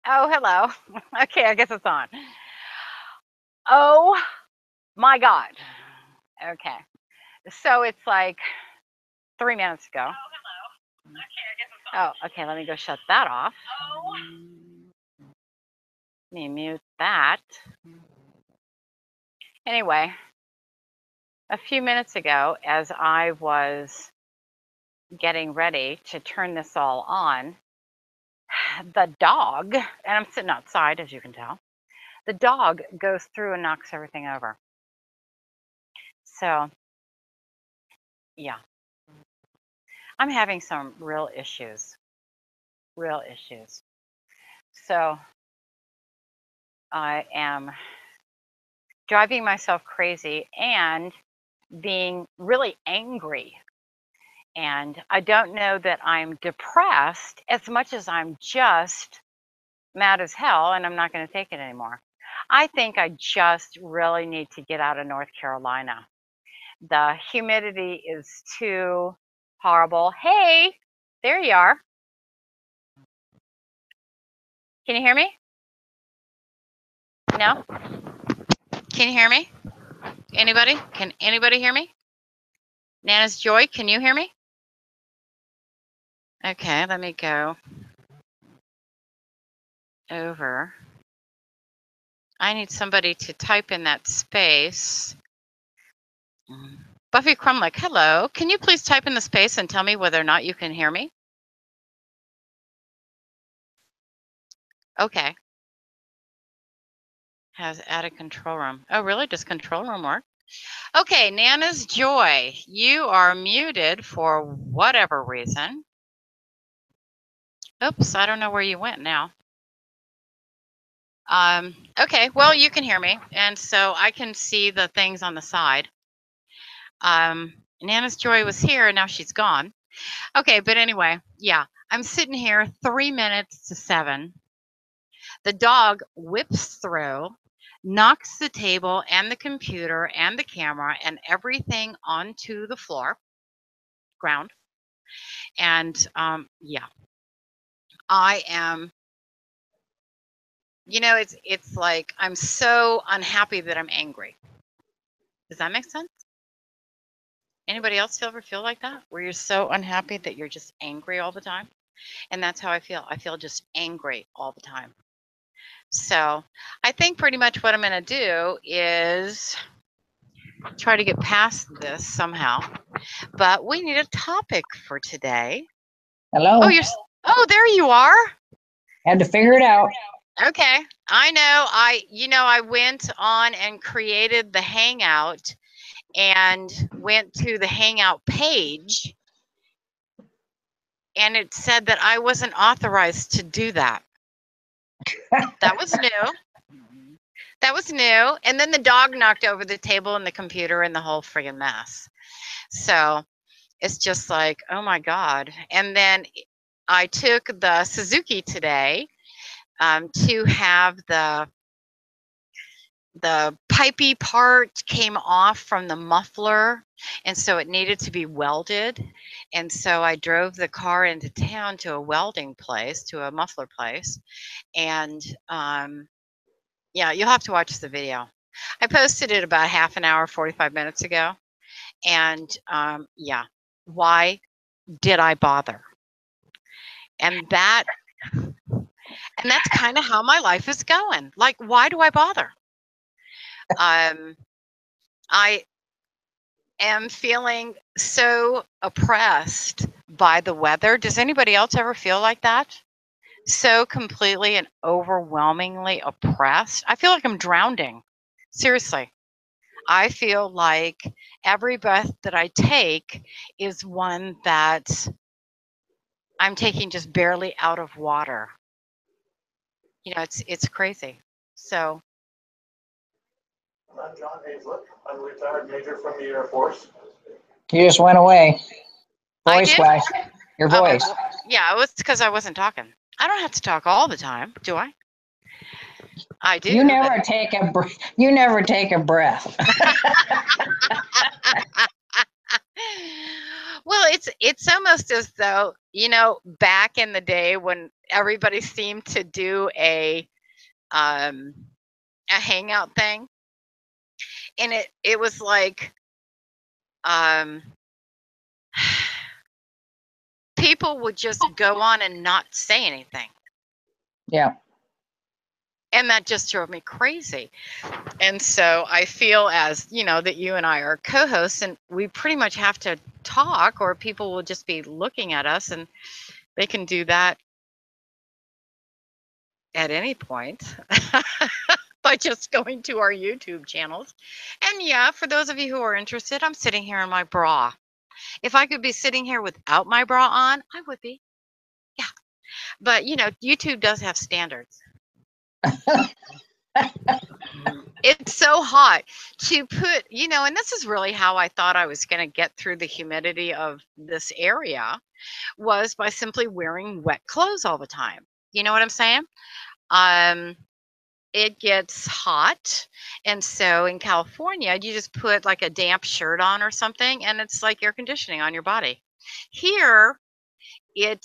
Oh, hello. Okay, I guess it's on. Oh my God. Okay. So it's like 3 minutes ago. Oh, hello. Okay, I guess it's on. Oh, okay. Let me go shut that off. Oh. Let me mute that. Anyway, a few minutes ago, as I was getting ready to turn this all on, the dog, and I'm sitting outside, as you can tell, the dog goes through and knocks everything over. So, yeah, I'm having some real issues. So, I am driving myself crazy and being really angry. And I don't know that I'm depressed as much as I'm just mad as hell and I'm not going to take it anymore. I think I just really need to get out of North Carolina. The humidity is too horrible. Hey, there you are. Can you hear me? No? Can you hear me? Anybody? Can anybody hear me? Nana's Joy, can you hear me? Okay, let me go over. I need somebody to type in that space. Buffy Crumlick, hello. Can you please type in the space and tell me whether or not you can hear me? Okay. Has added control room. Oh, really? Does control room work? Okay, Nana's Joy, you are muted for whatever reason. Oops, I don't know where you went now. Okay, well, you can hear me, and so I can see the things on the side. Nana's Joy was here, and now she's gone. Okay, but anyway, yeah, I'm sitting here 3 minutes to 7. The dog whips through, knocks the table and the computer and the camera and everything onto the ground. And yeah, I am, it's like I'm so unhappy that I'm angry. Does that make sense? Anybody else ever feel like that? Where you're so unhappy that you're just angry all the time? And that's how I feel. I feel just angry all the time. So I think pretty much what I'm going to do is try to get past this somehow. But we need a topic for today. Hello. Oh, there you are. Had to figure it out. Okay. I know. I went on and created the Hangout and went to the Hangout page, and it said that I wasn't authorized to do that. That was new. That was new. And then the dog knocked over the table and the computer and the whole friggin' mess. So it's just like, oh my God. And then I took the Suzuki today to have the pipey part came off from the muffler, and so it needed to be welded. And so I drove the car into town to a welding place, to a muffler place. And yeah, you'll have to watch the video. I posted it about half an hour, 45 minutes ago. And yeah, why did I bother? And that's kind of how my life is going. Like, why do I bother? I am feeling so oppressed by the weather. Does anybody else ever feel like that? So completely and overwhelmingly oppressed. I feel like I'm drowning. Seriously. I feel like every breath that I take is one that I'm taking just barely out of water. It's crazy. So I'm John Hazlett. I'm a retired major from the Air Force. You just went away. Voice-wise. Your voice. Yeah, it was because I wasn't talking. I don't have to talk all the time, do I? I do. You never take a You never take a breath. Well, it's almost as though, back in the day when everybody seemed to do a hangout thing, and it was like um people would just go on and not say anything. Yeah. And that just drove me crazy. And so I feel as, that you and I are co-hosts and we pretty much have to talk or people will just be looking at us and they can do that at any point by just going to our YouTube channels. And yeah, for those of you who are interested, I'm sitting here in my bra. If I could be sitting here without my bra on, I would be. Yeah. But, YouTube does have standards. It's so hot to put, and this is really how I thought I was going to get through the humidity of this area was by simply wearing wet clothes all the time. You know what I'm saying? It gets hot. And so in California, you just put like a damp shirt on or something, and it's like air conditioning on your body. Here, it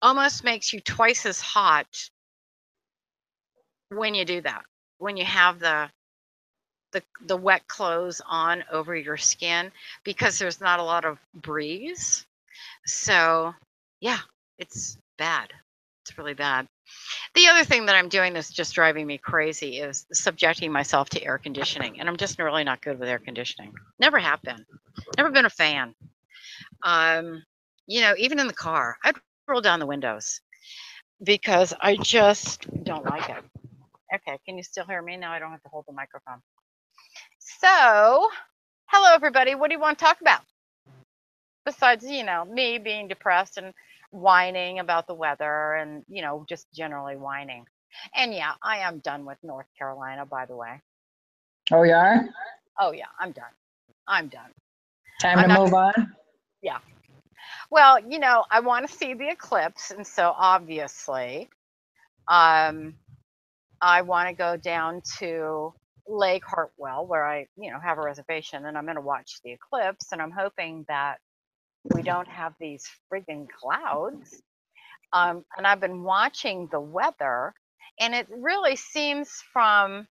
almost makes you twice as hot when you do that, when you have the wet clothes on over your skin because there's not a lot of breeze. So yeah, it's bad. It's really bad. The other thing that I'm doing that's just driving me crazy is subjecting myself to air conditioning. And I'm just really not good with air conditioning. Never have been. Never been a fan. Even in the car, I'd roll down the windows because I just don't like it. Okay, can you still hear me? Now I don't have to hold the microphone. So, hello everybody. What do you want to talk about? Besides, me being depressed and whining about the weather and, just generally whining. And yeah, I am done with North Carolina, by the way. Oh, you are? Oh yeah, I'm done. I'm done. Time to move on? Yeah. Well, I want to see the eclipse. And so obviously, I want to go down to Lake Hartwell where I, have a reservation and I'm going to watch the eclipse. And I'm hoping that we don't have these friggin' clouds. And I've been watching the weather, and it really seems from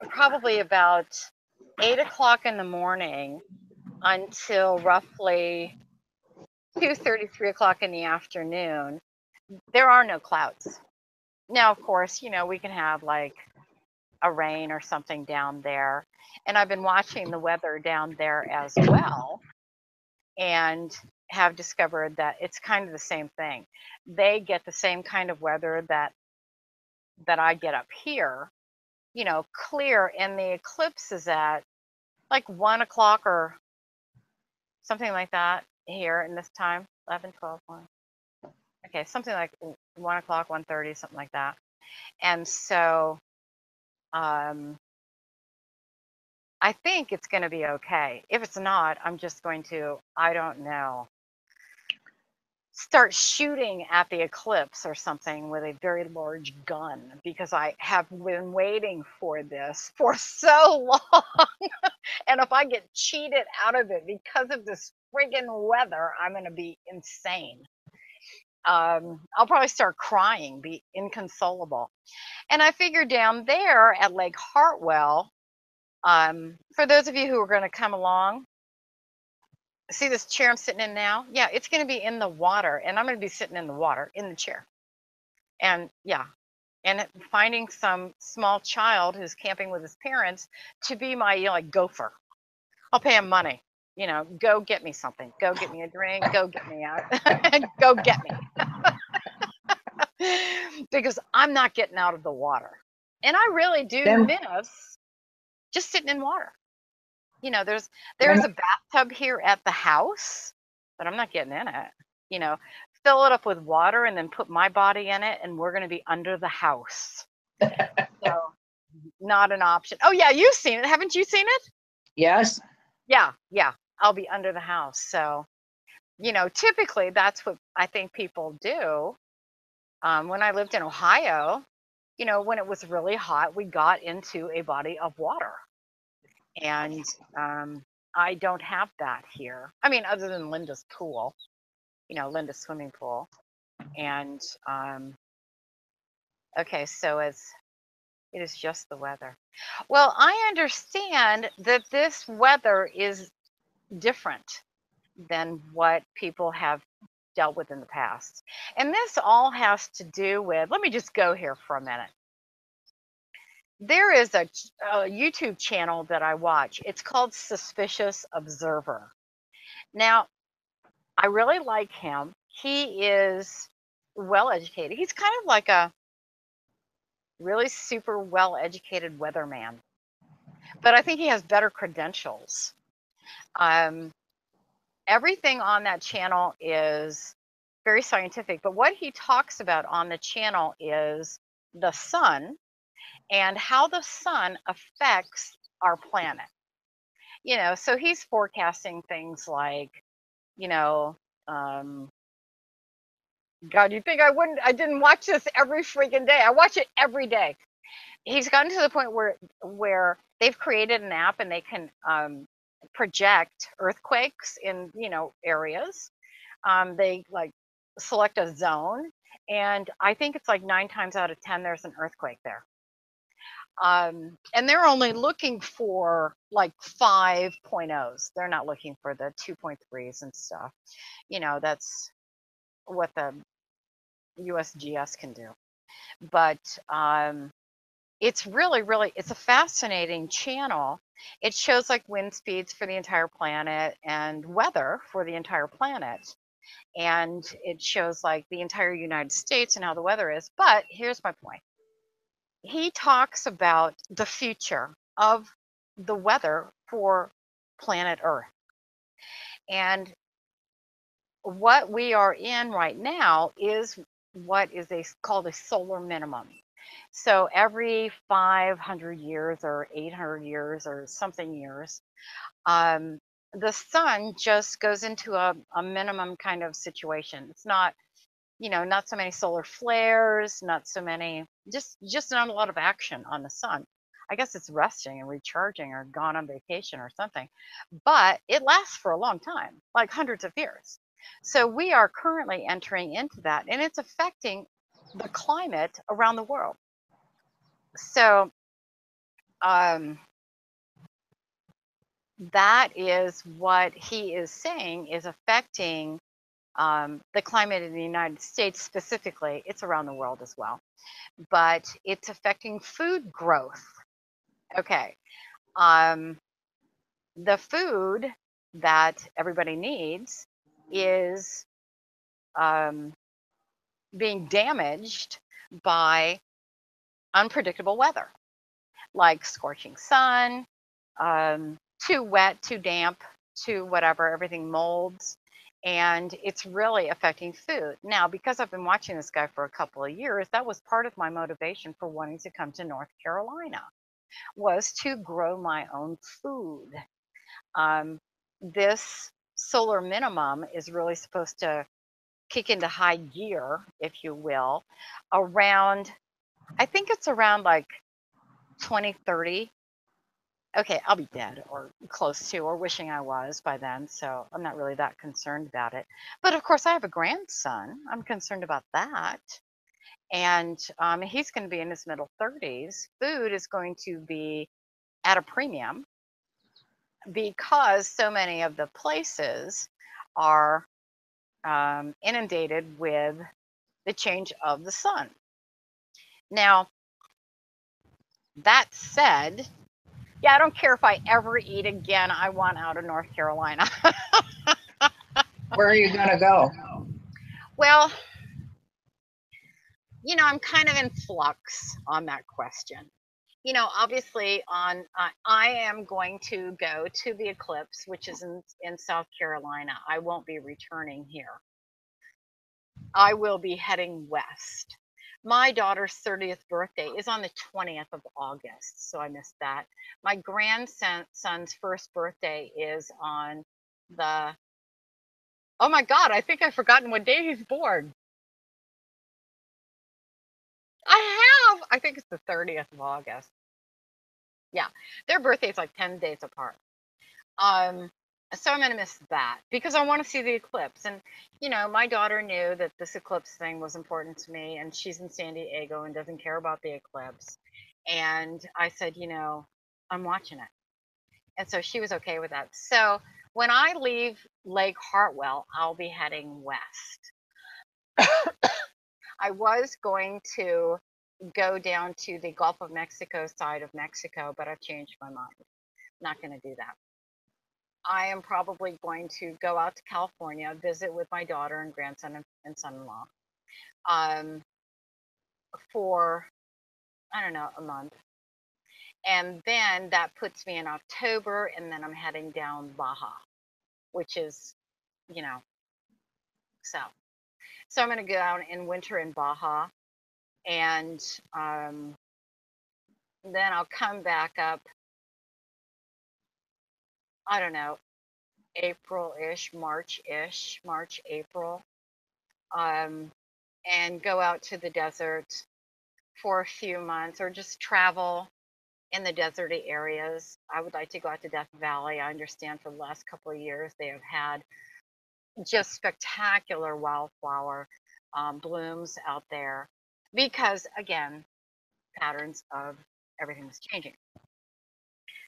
probably about 8 o'clock in the morning until roughly 2:30, 3 o'clock in the afternoon, there are no clouds. Now, of course, we can have like a rain or something down there. And I've been watching the weather down there as well. And have discovered that it's kind of the same thing. They get the same kind of weather that I get up here, clear, and the eclipse is at like 1 o'clock or something like that here in this time, 11, 12, 1. Okay, something like 1 o'clock, 1:30, something like that. And so I think it's going to be okay. If it's not, I'm just going to, I don't know, start shooting at the eclipse or something with a very large gun because I have been waiting for this for so long. And if I get cheated out of it because of this friggin' weather, I'm going to be insane. I'll probably start crying, be inconsolable. And I figure down there at Lake Hartwell, for those of you who are going to come along, see this chair I'm sitting in now? Yeah, it's going to be in the water, and I'm going to be sitting in the water in the chair. And yeah, and finding some small child who's camping with his parents to be my like gopher. I'll pay him money. Go get me something. Go get me a drink. Go get me out. Go get me. Because I'm not getting out of the water. And I really do miss just sitting in water. There's a bathtub here at the house, but I'm not getting in it. Fill it up with water and then put my body in it, and we're going to be under the house. So, not an option. Oh yeah, you've seen it. Haven't you seen it? Yes. Yeah. I'll be under the house. So, typically that's what I think people do. When I lived in Ohio, when it was really hot, we got into a body of water. And I don't have that here. I mean, other than Linda's pool, Linda's swimming pool. And okay, so it is just the weather. Well, I understand that this weather is different than what people have dealt with in the past. And this all has to do with, let me just go here for a minute. There is a YouTube channel that I watch. It's called Suspicious Observer. Now, I really like him. He is well educated. He's kind of like a really super well educated weatherman, but I think he has better credentials. Everything on that channel is very scientific, but what he talks about on the channel is the sun and how the sun affects our planet. So he's forecasting things like, God, you think I didn't watch this every freaking day. I watch it every day. He's gotten to the point where they've created an app and they can project earthquakes in, areas. They like select a zone, and I think it's like 9 times out of 10 there's an earthquake there. And they're only looking for like 5.0s. They're not looking for the 2.3s and stuff. That's what the USGS can do. But it's it's a fascinating channel. It shows like wind speeds for the entire planet and weather for the entire planet. And it shows like the entire United States and how the weather is. But here's my point. He talks about the future of the weather for planet Earth. And what we are in right now is what is called a solar minimum. So every 500 years or 800 years or something years, the sun just goes into a minimum kind of situation. It's not, not so many solar flares, not so many, just not a lot of action on the sun. I guess it's resting and recharging or gone on vacation or something. But it lasts for a long time, like hundreds of years. So we are currently entering into that, and it's affecting the climate around the world. So that is what he is saying is affecting the climate in the United States specifically. It's around the world as well, but it's affecting food growth. Okay. The food that everybody needs is being damaged by unpredictable weather, like scorching sun, too wet, too damp, too whatever, everything molds. And it's really affecting food. Now, because I've been watching this guy for a couple of years, that was part of my motivation for wanting to come to North Carolina, was to grow my own food. This solar minimum is really supposed to kick into high gear, if you will, around, I think it's around like 2030. Okay, I'll be dead or close to, or wishing I was by then, so I'm not really that concerned about it. But of course, I have a grandson. I'm concerned about that. And he's going to be in his middle 30s. Food is going to be at a premium because so many of the places are inundated with the change of the sun. Now, that said, yeah, I don't care if I ever eat again. I want out of North Carolina. Where are you going to go? Well, I'm kind of in flux on that question. Obviously I am going to go to the Eclipse, which is in South Carolina. I won't be returning here. I will be heading west. My daughter's 30th birthday is on the 20th of August, so I missed that. My grandson's first birthday is on the, oh my God, I think I've forgotten what day he's born. I think it's the 30th of August. Yeah, their birthday is like 10 days apart. So I'm going to miss that because I want to see the eclipse. And, my daughter knew that this eclipse thing was important to me, and she's in San Diego and doesn't care about the eclipse. And I said, I'm watching it. And so she was okay with that. So when I leave Lake Hartwell, I'll be heading west. I was going to go down to the Gulf of Mexico side of Mexico, but I've changed my mind. Not going to do that. I am probably going to go out to California, visit with my daughter and grandson and son-in-law for, I don't know, a month. And then that puts me in October, and then I'm heading down Baja, which is, south. So I'm going to go out in winter in Baja, and then I'll come back up, I don't know, April-ish, March, April, and go out to the desert for a few months or just travel in the deserty areas. I would like to go out to Death Valley. I understand for the last couple of years they have had just spectacular wildflower blooms out there because, again, patterns of everything is changing.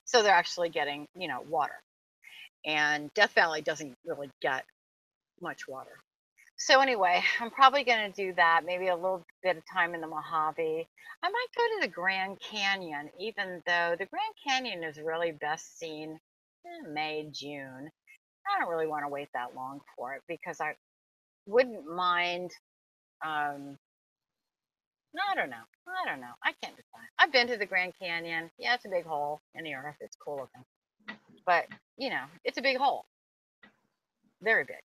So they're actually getting, water. And Death Valley doesn't really get much water. So anyway, I'm probably going to do that, maybe a little bit of time in the Mojave. I might go to the Grand Canyon, even though the Grand Canyon is really best seen in May, June. I don't really want to wait that long for it because I wouldn't mind, I don't know. I can't decide. I've been to the Grand Canyon. Yeah, it's a big hole in the earth. It's cool looking. But, it's a big hole. Very big.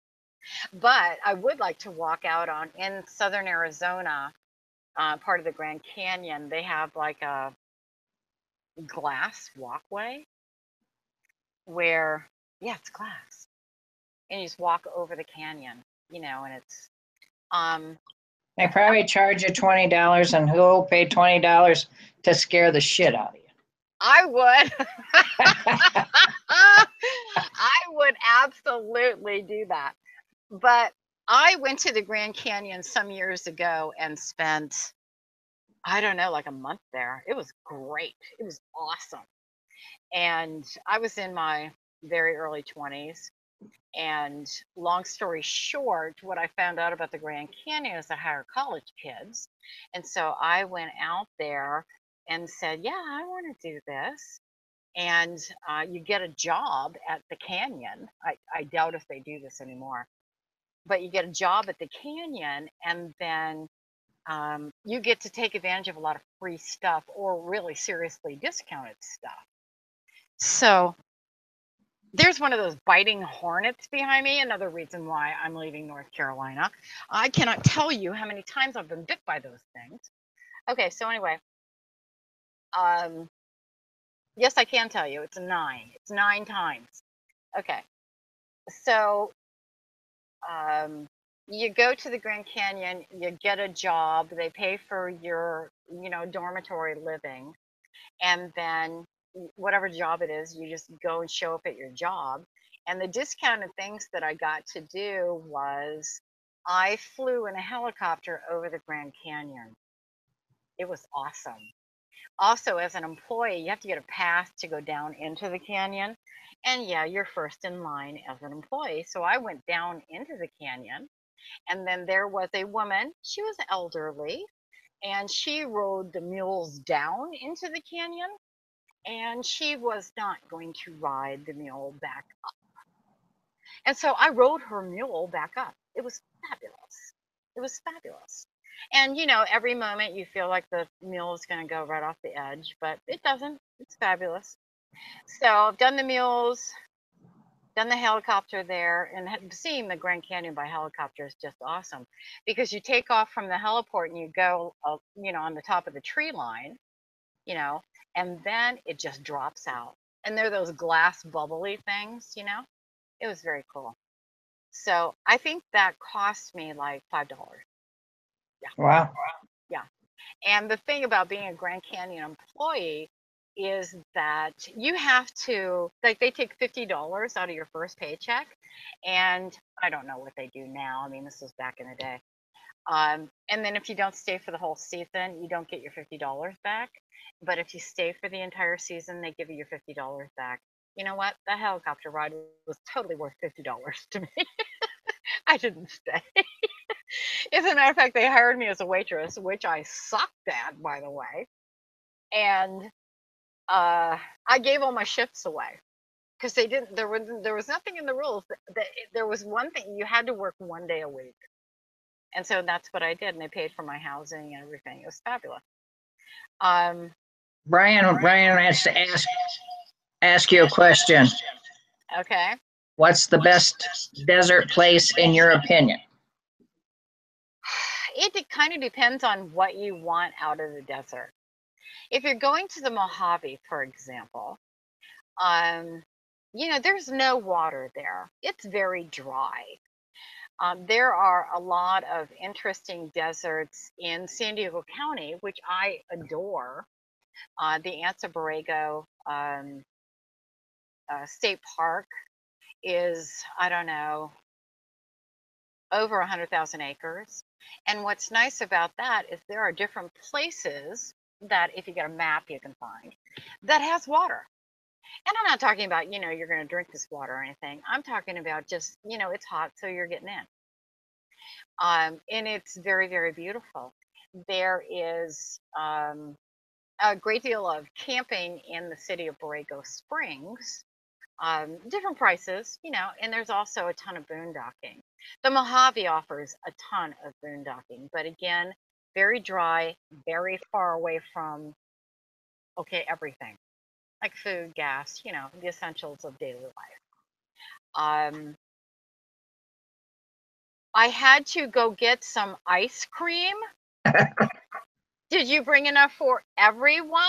But I would like to walk out in southern Arizona, part of the Grand Canyon. They have like a glass walkway where, yeah, it's glass. And you just walk over the canyon, and it's, They probably charge you $20, and who'll pay $20 to scare the shit out of you? I would. I would absolutely do that. But I went to the Grand Canyon some years ago and spent, I don't know, like a month there. It was great. It was awesome. And I was in my very early 20s. And long story short, what I found out about the Grand Canyon is I hire college kids. And so I went out there and said, yeah, I want to do this. And you get a job at the canyon. I doubt if they do this anymore, but you get a job at the canyon, and then you get to take advantage of a lot of free stuff or really seriously discounted stuff. So there's one of those biting hornets behind me. Another reason why I'm leaving North Carolina. I cannot tell you how many times I've been bit by those things. Okay, so anyway, yes, I can tell you it's 9. It's 9 times. Okay, so you go to the Grand Canyon, you get a job, they pay for your, dormitory living, and then whatever job it is, you just go and show up at your job. And the discounted things that I got to do was I flew in a helicopter over the Grand Canyon. It was awesome. Also, as an employee, you have to get a pass to go down into the canyon. And yeah, you're first in line as an employee. So I went down into the canyon, and then there was a woman. She was elderly, and she rode the mules down into the canyon, and she was not going to ride the mule back up. And so I rode her mule back up. It was fabulous. It was fabulous. And, every moment you feel like the mule is going to go right off the edge, but it doesn't. It's fabulous. So I've done the mules, done the helicopter there, and seeing the Grand Canyon by helicopter is just awesome because you take off from the heliport and you go, on the top of the tree line, and then it just drops out. And they're those glass bubbly things, It was very cool. So I think that cost me like $5. Yeah. Wow. Yeah. And the thing about being a Grand Canyon employee is that you have to, like, they take $50 out of your first paycheck, and I don't know what they do now. I mean, this was back in the day. And then if you don't stay for the whole season, you don't get your $50 back. But if you stay for the entire season, they give you your $50 back. You know what? That helicopter ride was totally worth $50 to me. I didn't stay. As a matter of fact, they hired me as a waitress, which I sucked at, by the way. And I gave all my shifts away because they didn't. There was nothing in the rules that there was one thing you had to work 1 day a week, and so that's what I did. And they paid for my housing and everything. It was fabulous. Brian has to ask you a question. Okay. What's the best desert place in your opinion? It kind of depends on what you want out of the desert. If you're going to the Mojave, for example, you know, there's no water there. It's very dry. There are a lot of interesting deserts in San Diego County, which I adore. The Anza Borrego State Park is, I don't know, over 100,000 acres. And what's nice about that is there are different places that if you get a map you can find that has water. And I'm not talking about, you know, you're going to drink this water or anything. I'm talking about just, you know, it's hot, so you're getting in. And it's very, very beautiful. There is a great deal of camping in the city of Borrego Springs. Different prices, you know, and there's also a ton of boondocking. The Mojave offers a ton of boondocking, but again, very dry, very far away from, okay, everything like food, gas, you know, the essentials of daily life. I had to go get some ice cream. Did you bring enough for everyone?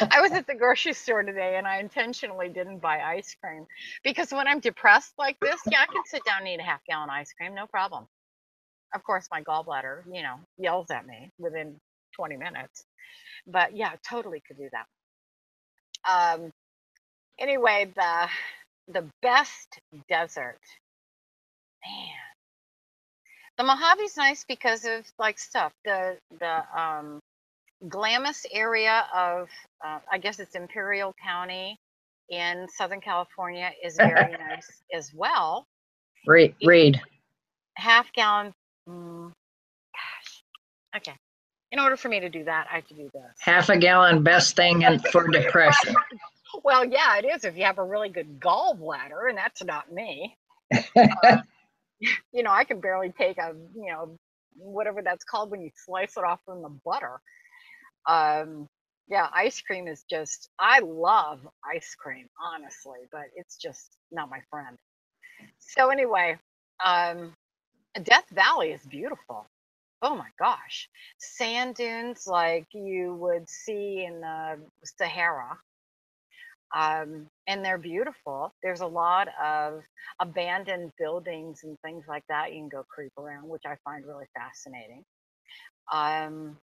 I was at the grocery store today and I intentionally didn't buy ice cream because when I'm depressed like this, yeah, I can sit down and eat a half-gallon ice cream, no problem. Of course, my gallbladder, you know, yells at me within 20 minutes. But yeah, totally could do that. Anyway, the best desert, man. The Mojave's nice because of like stuff. The Glamis area of, I guess it's Imperial County in Southern California is very nice as well. Read. Half-gallon, gosh, okay. In order for me to do that, I have to do this. Half a gallon, best thing for depression. Well, yeah, it is if you have a really good gallbladder, and that's not me. You know, I can barely take a, you know, whatever that's called when you slice it off from the butter. Yeah, ice cream is just, I love ice cream, honestly, but it's just not my friend. So anyway, Death Valley is beautiful. Oh my gosh. Sand dunes like you would see in the Sahara. And they're beautiful. There's a lot of abandoned buildings and things like that you can go creep around, which I find really fascinating.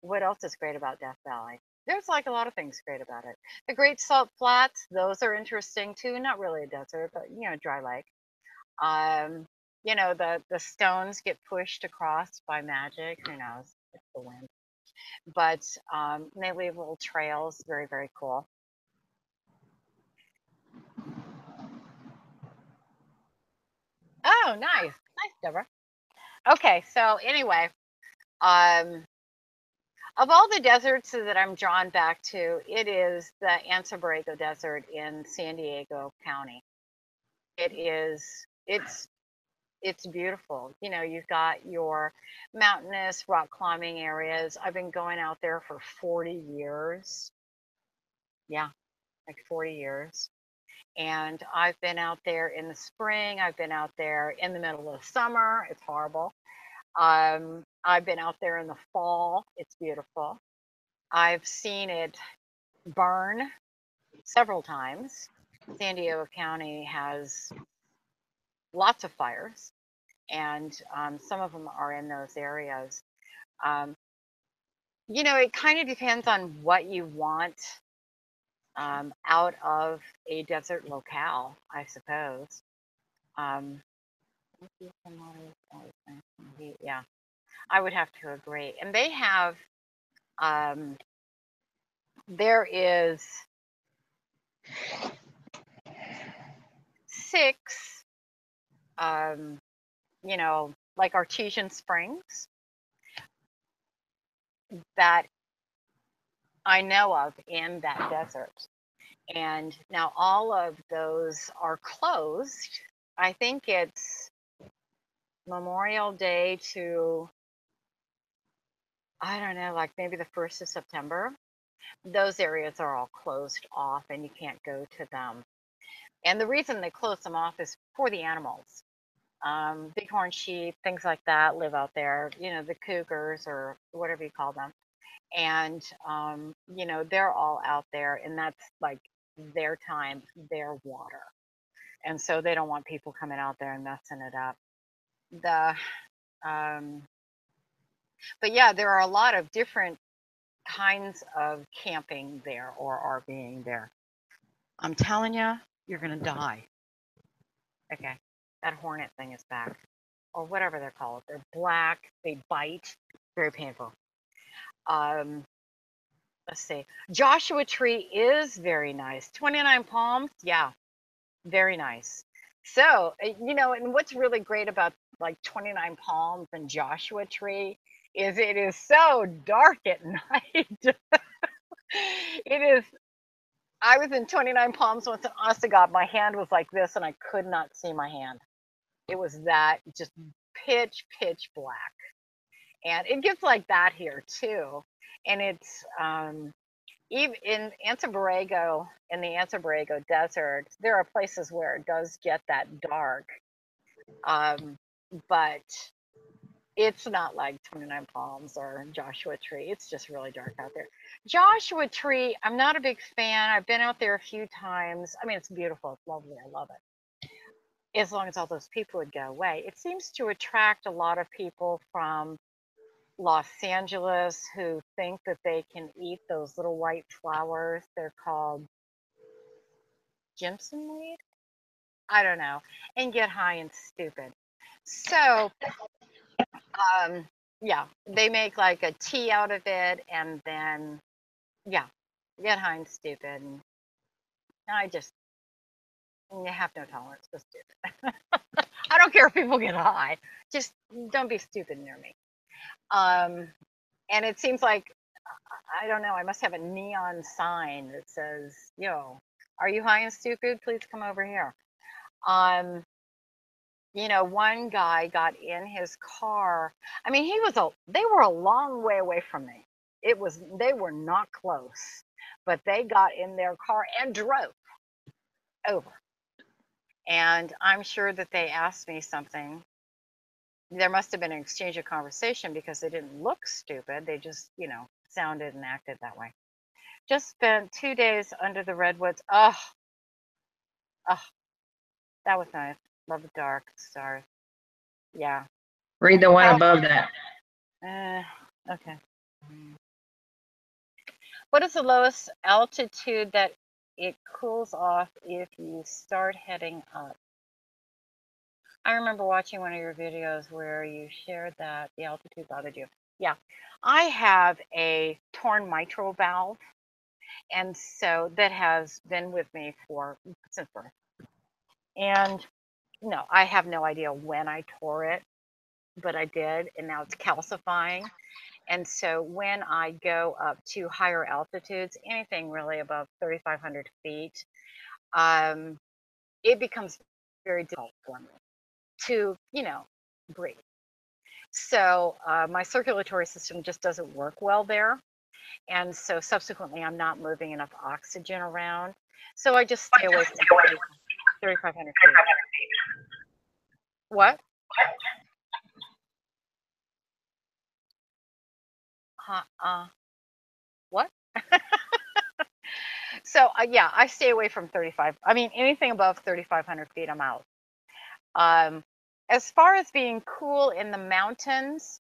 What else is great about Death Valley? There's like a lot of things great about it. The Great Salt Flats, those are interesting too. Not really a desert, but you know, dry lake. You know, the stones get pushed across by magic. Who knows? It's the wind. But they leave little trails. Very, very cool. Oh, nice. Nice, Deborah. Okay, so anyway, of all the deserts that I'm drawn back to, it is the Anza Borrego Desert in San Diego County. It's beautiful. You know, you've got your mountainous rock climbing areas. I've been going out there for 40 years. Yeah, like 40 years. And I've been out there in the spring. I've been out there in the middle of summer. It's horrible. I've been out there in the fall. It's beautiful. I've seen it burn several times. San Diego County has lots of fires, and some of them are in those areas. You know, it kind of depends on what you want out of a desert locale, I suppose. Um, yeah, I would have to agree. And they have, there is 6, you know, like artesian springs that I know of in that desert. And now all of those are closed. I think it's Memorial Day to, I don't know, like maybe the 1st of September. Those areas are all closed off and you can't go to them. And the reason they close them off is for the animals. Bighorn sheep, things like that live out there, you know, the cougars or whatever you call them. And, you know, they're all out there and that's like their time, their water. And so they don't want people coming out there and messing it up. Um, but yeah, there are a lot of different kinds of camping there or RVing there. I'm telling you, you're going to die. Okay. That hornet thing is back. Or whatever they're called. They're black. They bite. Very painful. Let's see. Joshua Tree is very nice. 29 Palms. Yeah. Very nice. So, you know, and what's really great about like 29 Palms and Joshua Tree is it is so dark at night. It is. I was in 29 Palms once, and honest to God, my hand was like this, and I could not see my hand. It was that just pitch black, and it gets like that here too. And it's even in Anza-Borrego, in the Anza-Borrego Desert, there are places where it does get that dark, but it's not like 29 Palms or Joshua Tree. It's just really dark out there. Joshua Tree, I'm not a big fan. I've been out there a few times. I mean, it's beautiful. It's lovely. I love it. As long as all those people would go away. It seems to attract a lot of people from Los Angeles who think that they can eat those little white flowers. They're called Jimson weed? I don't know. And get high and stupid. So, yeah, they make like a tea out of it and then, yeah, get high and stupid. And I just, you have no tolerance for stupid. I don't care if people get high. Just don't be stupid near me. And it seems like, I don't know, I must have a neon sign that says, yo, are you high and stupid? Please come over here. You know, one guy got in his car. I mean, they were a long way away from me. They were not close, but they got in their car and drove over. And I'm sure that they asked me something. There must have been an exchange of conversation because they didn't look stupid. They just, you know, sounded and acted that way. Just spent 2 days under the redwoods. Oh, that was nice. Love the dark stars. Yeah. Read the one above that. Okay. What is the lowest altitude that it cools off if you start heading up? I remember watching one of your videos where you shared that the altitude bothered you. Yeah. I have a torn mitral valve, and so that has been with me since birth. And no, I have no idea when I tore it, but I did, and now it's calcifying. And so when I go up to higher altitudes, anything really above 3,500 feet, it becomes very difficult for me to, you know, breathe. So my circulatory system just doesn't work well there. And so subsequently, I'm not moving enough oxygen around. So I just stay away from 3,500 feet. What? What? So yeah, I stay away from 35. I mean, anything above 3,500 feet, I'm out. As far as being cool in the mountains,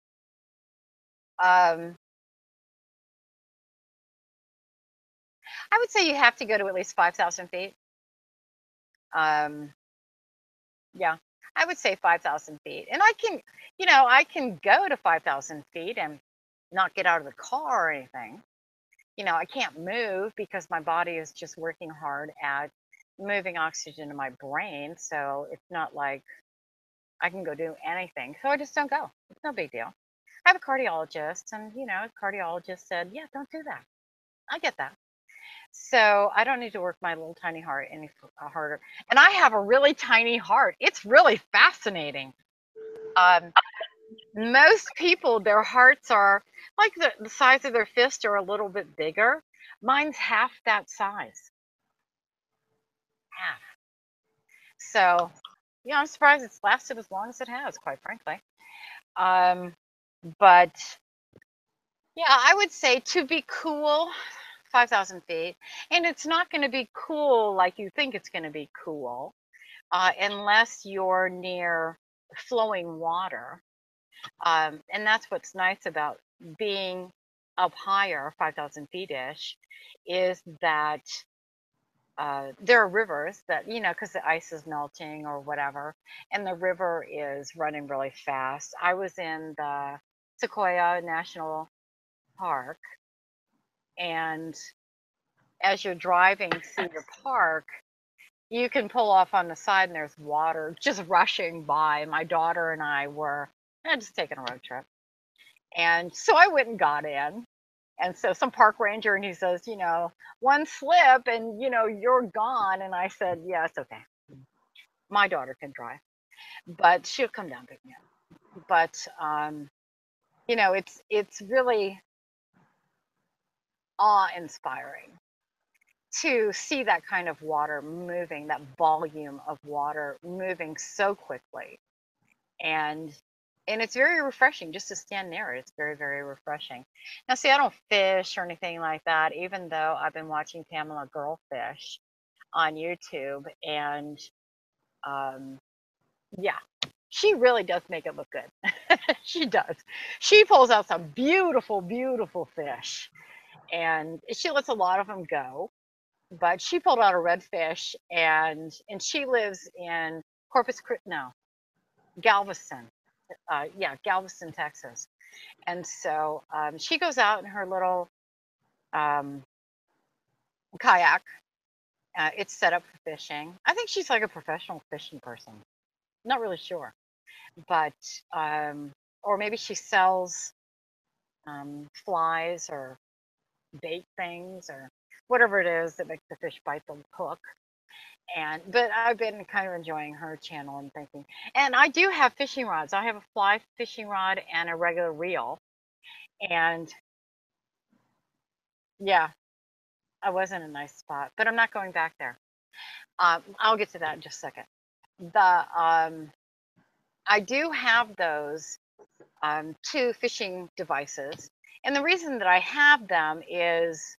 I would say you have to go to at least 5,000 feet. Yeah, I would say 5,000 feet. And I can, I can go to 5,000 feet and not get out of the car or anything. I can't move because my body is just working hard at moving oxygen to my brain. So it's not like I can go do anything. So I just don't go. It's no big deal. I have a cardiologist, and, the cardiologist said, yeah, don't do that. I get that. So I don't need to work my little tiny heart any harder. And I have a really tiny heart. It's really fascinating. Most people, their hearts are like the size of their fist or a little bit bigger. Mine's half that size. Half. So, I'm surprised it's lasted as long as it has, quite frankly. But yeah, I would say to be cool, 5,000 feet. And it's not going to be cool like you think it's going to be cool unless you're near flowing water. And that's what's nice about being up higher, 5,000 feet-ish, is that there are rivers that, because the ice is melting or whatever, and the river is running really fast. I was in the Sequoia National Park, and as you're driving through the park, you can pull off on the side and there's water just rushing by. My daughter and I were just taking a road trip. And so I went and got in. And so some park ranger, and he says, one slip and, you're gone. And I said, yeah, it's okay. My daughter can drive, but she'll come down pick me up. But, it's really awe-inspiring to see that kind of water moving, that volume of water moving so quickly. And it's very refreshing just to stand near it. It's very, very refreshing. Now, see, I don't fish or anything like that, even though I've been watching Pamela Girl Fish on YouTube. And yeah, she really does make it look good. She does. She pulls out some beautiful, beautiful fish. And she lets a lot of them go. But she pulled out a redfish, and she lives in Galveston. Galveston, Texas. And so she goes out in her little kayak. It's set up for fishing. I think she's like a professional fishing person. Not really sure, but or maybe she sells flies or bait things or whatever it is that makes the fish bite the hook. But I've been kind of enjoying her channel and thinking. And I do have fishing rods. I have a fly fishing rod and a regular reel. And yeah, I was in a nice spot, but I'm not going back there. I'll get to that in just a second. I do have those two fishing devices. And the reason that I have them is,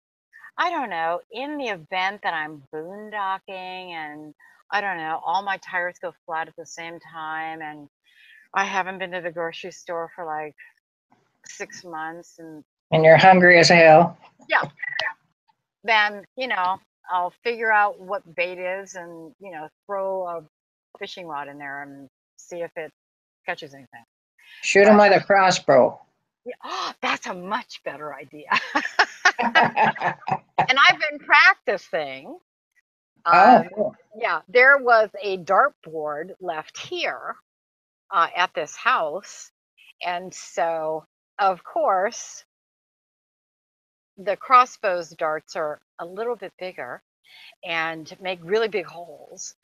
I don't know, in the event that I'm boondocking and I don't know, all my tires go flat at the same time and I haven't been to the grocery store for like 6 months and you're hungry as hell. Yeah. Then, I'll figure out what bait is and, throw a fishing rod in there and see if it catches anything. Shoot them with a crossbow. Yeah, that's a much better idea. And I've been practicing. Cool. Yeah, there was a dartboard left here at this house. And so, of course, the crossbow's darts are a little bit bigger and make really big holes.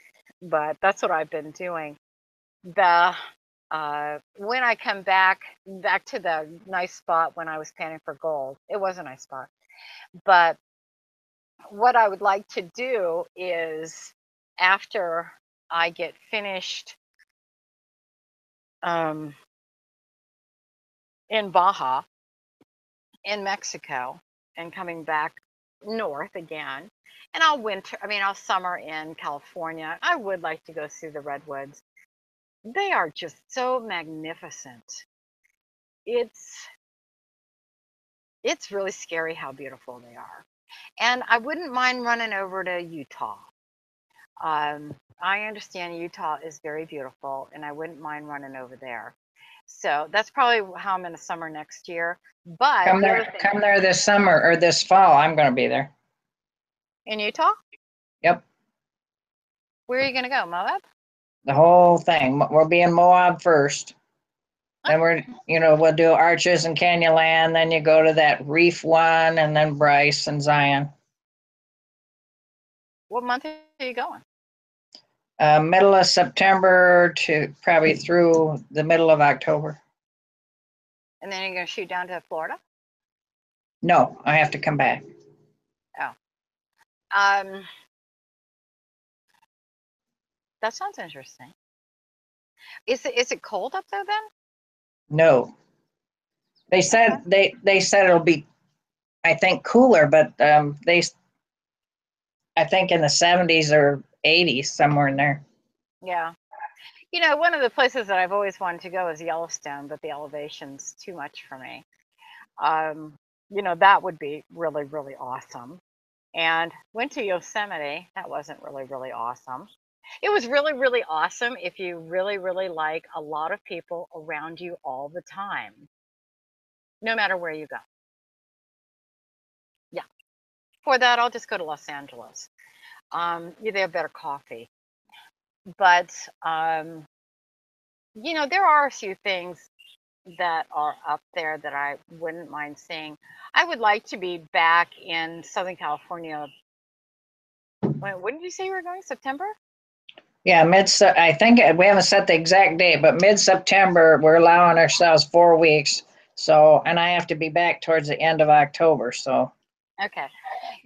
But that's what I've been doing. When I come back to the nice spot when I was panning for gold, it was a nice spot. But what I would like to do is, after I get finished in Baja, in Mexico, and coming back north again, and I'll summer in California. I would like to go see the redwoods. They are just so magnificent. It's really scary how beautiful they are. And I wouldn't mind running over to Utah. I understand Utah is very beautiful, and I wouldn't mind running over there. So that's probably how I'm in the summer next year. But Come the other there, thing come there this summer or this fall. I'm going to be there. in Utah, Yep, where are you going to go, Moab? the whole thing. We'll be in Moab first. Huh? Then we'll do Arches and Canyonland. Then you go to that Reef one, and then Bryce and Zion. What month are you going? Middle of September to probably through the middle of October. And then you're going to shoot down to Florida? No, I have to come back. Oh. That sounds interesting. Is it cold up there then? No, they said they said it'll be, I think, cooler, but I think in the 70s or 80s, somewhere in there. Yeah. You know, one of the places that I've always wanted to go is Yellowstone, but the elevation's too much for me. You know, that would be really, really awesome. And went to Yosemite. That wasn't really, really awesome. It was really, really awesome if you really, really like a lot of people around you all the time, no matter where you go. Yeah. For that, I'll just go to Los Angeles. They have better coffee. But, you know, there are a few things that are up there that I wouldn't mind seeing. I would like to be back in Southern California. When did you say you were going? September? Yeah, I think we haven't set the exact date, but mid-September, we're allowing ourselves 4 weeks. So, and I have to be back towards the end of October. So, Okay.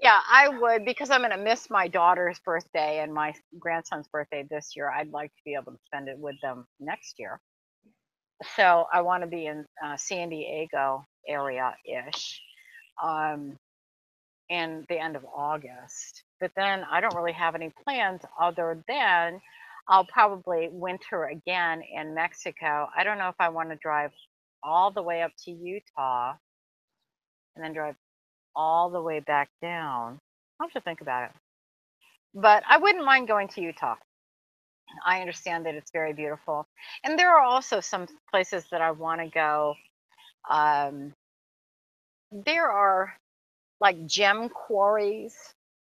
Yeah, I would, because I'm going to miss my daughter's birthday and my grandson's birthday this year. I'd like to be able to spend it with them next year. So I want to be in San Diego area-ish in the end of August. But then I don't really have any plans other than I'll probably winter again in Mexico. I don't know if I want to drive all the way up to Utah and then drive all the way back down. I'll have to think about it. But I wouldn't mind going to Utah. I understand that it's very beautiful. And there are also some places that I want to go. There are like gem quarries.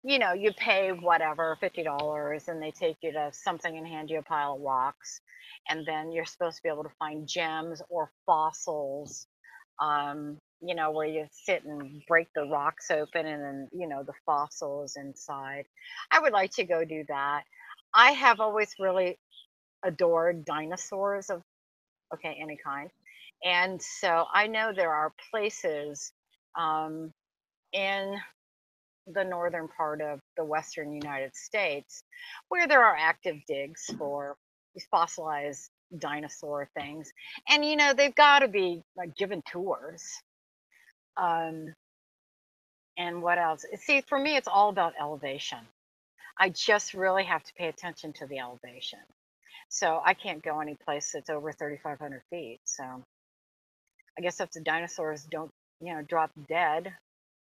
You know, you pay whatever, $50, and they take you to something and hand you a pile of rocks. And then you're supposed to be able to find gems or fossils, you know, where you sit and break the rocks open and then, you know, the fossils inside. I would like to go do that. I have always really adored dinosaurs of any kind. And so I know there are places in the northern part of the western United States where there are active digs for these fossilized dinosaur things. And, you know, they've got to be like given tours. And what else? See, for me, it's all about elevation. I just really have to pay attention to the elevation. So I can't go any place that's over 3,500 feet. So I guess if the dinosaurs don't, you know, drop dead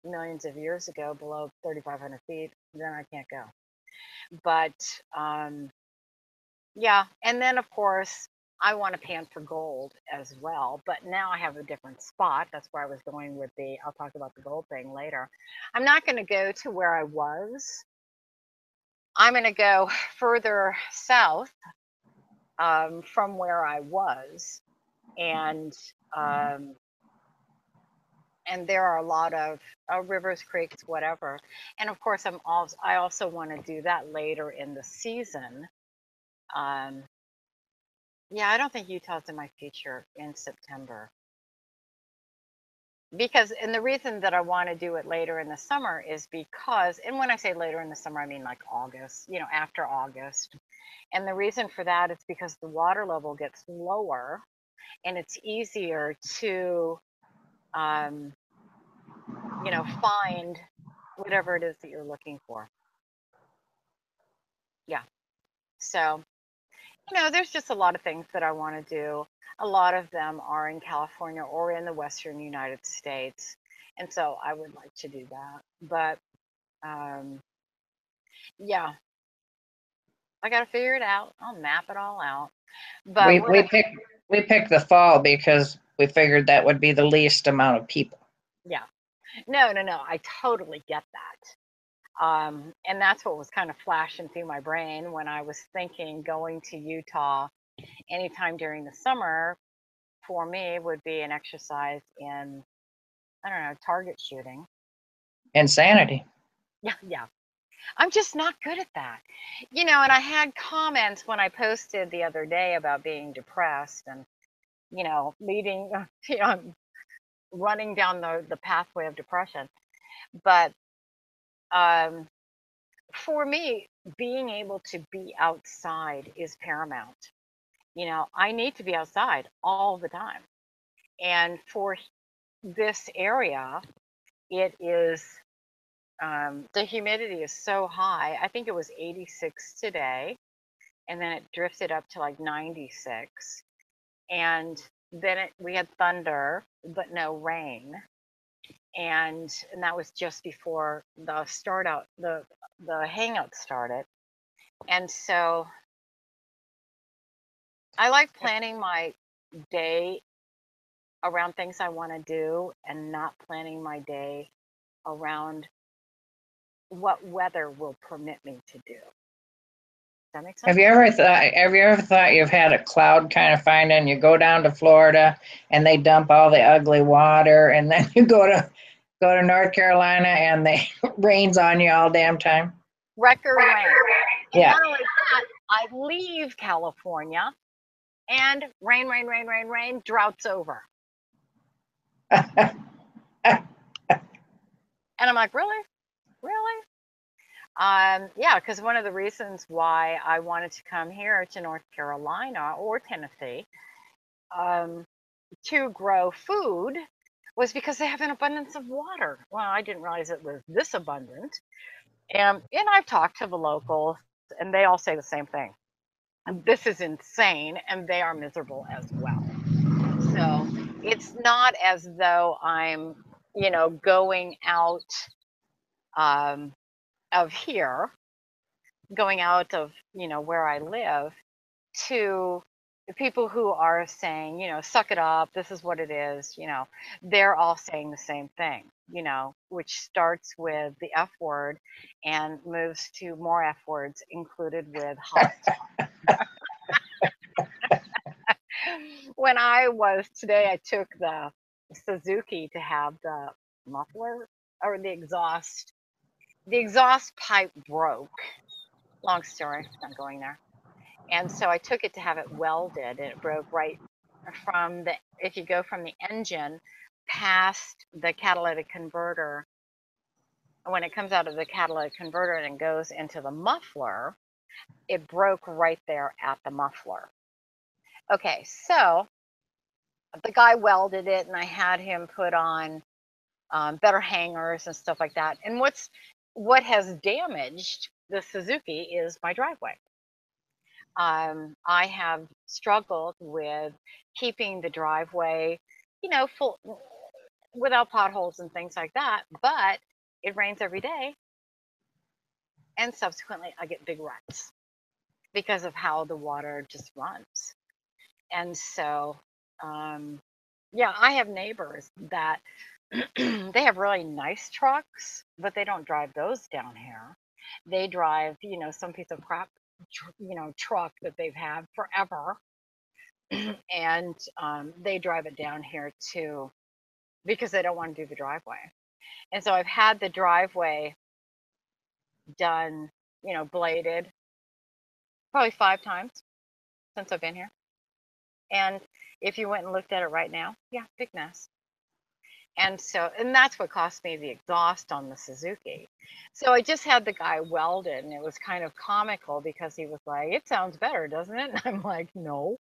millions of years ago below 3,500 feet, then I can't go. But yeah, and then of course I want to pan for gold as well, but now I have a different spot. That's where I was going with I'll talk about the gold thing later. I'm not going to go to where I was. I'm going to go further south from where I was, and there are a lot of rivers, creeks, whatever. And of course, I also want to do that later in the season. Yeah, I don't think Utah's in my future in September. And the reason that I want to do it later in the summer is because, and when I say later in the summer, I mean like August, you know, after August. And the reason for that is because the water level gets lower and it's easier to, you know, find whatever it is that you're looking for. Yeah. So, you know, there's just a lot of things that I want to do. A lot of them are in California or in the Western United States. And so I would like to do that. But Um, yeah, I got to figure it out. I'll map it all out. But We what we picked the fall because we figured that would be the least amount of people. yeah, no, I totally get that. And that's what was kind of flashing through my brain when I was thinking going to Utah anytime during the summer for me would be an exercise in, I don't know, target shooting. Insanity. Yeah. I'm just not good at that. And I had comments when I posted the other day about being depressed and, leading, running down the pathway of depression. But um, for me, being able to be outside is paramount. I need to be outside all the time. And for this area, it is, the humidity is so high. I think it was 86 today, and then it drifted up to like 96. And then we had thunder, but no rain. And that was just before the Hangout started. And so I like planning my day around things I want to do and not planning my day around what weather will permit me to do. Does that make sense? Have you ever thought you've had a cloud kind of find and you go down to Florida and they dump all the ugly water, and then you go to North Carolina and they rains on you all damn time? Record rain. And Yeah. not only that, I leave California and rain, drought's over. And I'm like, really? Yeah, because one of the reasons why I wanted to come here to North Carolina or Tennessee to grow food was because they have an abundance of water. Well, I didn't realize it was this abundant. And I've talked to the locals, and they all say the same thing. This is insane, and they are miserable as well. So it's not as though I'm, going out of here, going out of, where I live, to the people who are saying, suck it up, this is what it is, they're all saying the same thing, which starts with the F word and moves to more F words included with hot. When today, I took the Suzuki to have the muffler or the exhaust. The exhaust pipe broke. Long story, not going there. And so I took it to have it welded, and it broke right from if you go from the engine past the catalytic converter, when it comes out of the catalytic converter and goes into the muffler, it broke right there at the muffler. Okay, so the guy welded it, and I had him put on better hangers and stuff like that. And what has damaged the Suzuki is my driveway. I have struggled with keeping the driveway, full without potholes and things like that, but it rains every day. And subsequently, I get big ruts because of how the water just runs. And so, yeah, I have neighbors that they have really nice trucks, but they don't drive those down here. They drive, some piece of crap, truck that they've had forever. And they drive it down here too because they don't want to do the driveway. And so I've had the driveway done, bladed probably 5 times since I've been here. And if you went and looked at it right now, yeah, big mess. And that's what cost me the exhaust on the Suzuki. So I just had the guy welded, and it was kind of comical because he was like, it sounds better, doesn't it? And I'm like, no,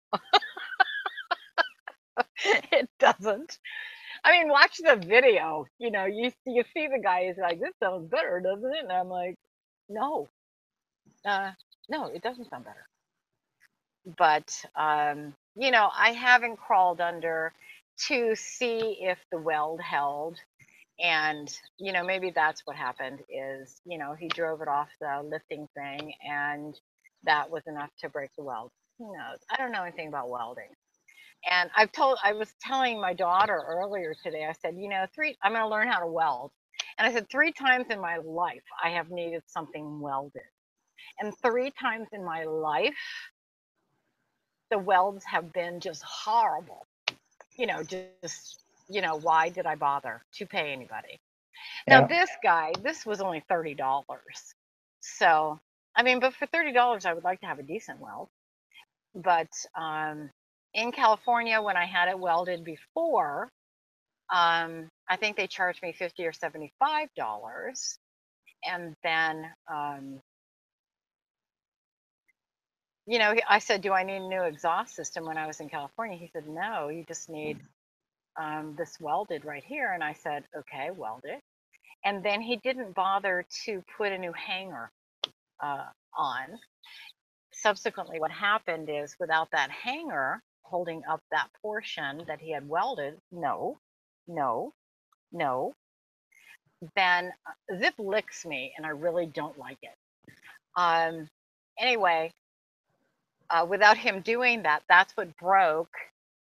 it doesn't. I mean, watch the video. You see the guy is like, this sounds better, doesn't it? And I'm like, no, no, it doesn't sound better. But I haven't crawled under to see if the weld held. And, you know, maybe that's what happened is, you know, he drove it off the lifting thing and that was enough to break the weld. Who knows? I don't know anything about welding. And I was telling my daughter earlier today, I said, you know, I'm going to learn how to weld. And I said, 3 times in my life, I have needed something welded. And 3 times in my life, the welds have been just horrible. You know, just, you know, why did I bother to pay anybody? Now, Yeah. this guy, this was only $30. So, I mean, but for $30, I would like to have a decent weld. But in California, when I had it welded before, I think they charged me $50 or $75. And then, you know, I said, do I need a new exhaust system when I was in California? He said, no, you just need this welded right here. And I said, okay, weld it. And then he didn't bother to put a new hanger on. Subsequently, what happened is without that hanger holding up that portion that he had welded, no, no, no, then zip licks me and I really don't like it. Anyway, without him doing that, that's what broke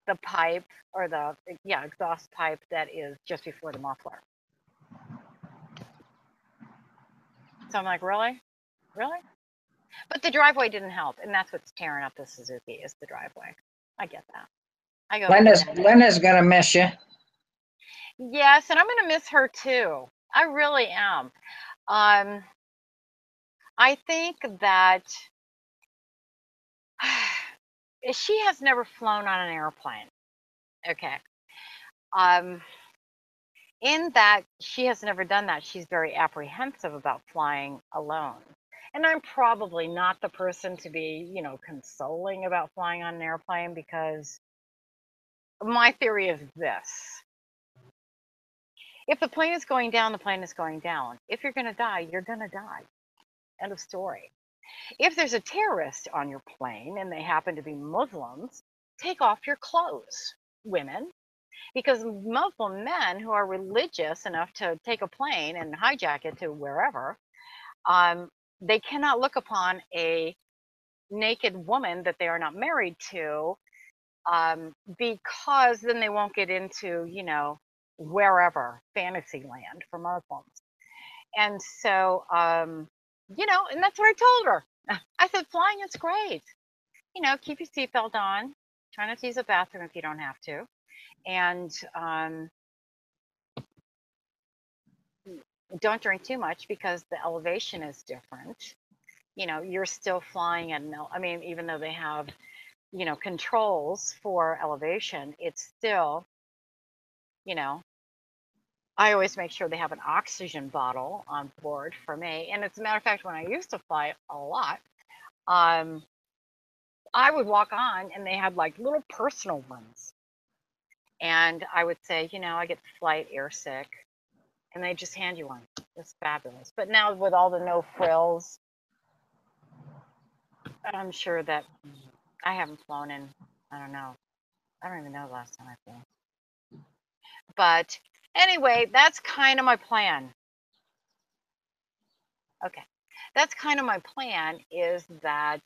the pipe or the exhaust pipe that is just before the muffler. So I'm like, really? Really? But the driveway didn't help, and that's what's tearing up the Suzuki is the driveway. I get that. I go Linda's gonna miss you. Yes, and I'm gonna miss her too. I really am. I think that she has never flown on an airplane. Okay. In that she has never done that, she's very apprehensive about flying alone. And I'm probably not the person to be, you know, consoling about flying on an airplane because my theory is this. If the plane is going down, the plane is going down. If you're going to die, you're going to die. End of story. If there's a terrorist on your plane and they happen to be Muslims, take off your clothes, women, because Muslim men who are religious enough to take a plane and hijack it to wherever, they cannot look upon a naked woman that they are not married to, because then they won't get into, you know, wherever fantasy land for Muslims. And so, you know, and that's what I told her. I said, flying is great. You know, keep your seatbelt on. Try not to use a bathroom if you don't have to. And don't drink too much because the elevation is different. You know, you're still flying at I mean, even though they have, you know, controls for elevation, it's still, you know, I always make sure they have an oxygen bottle on board for me. And as a matter of fact, when I used to fly a lot, I would walk on and they had like little personal ones. And I would say, you know, I get flight air sick. And they just hand you one. It's fabulous. But now with all the no frills, I'm sure that I haven't flown in, I don't know. I don't even know the last time I flew. But anyway, that's kind of my plan. Okay. That's kind of my plan is that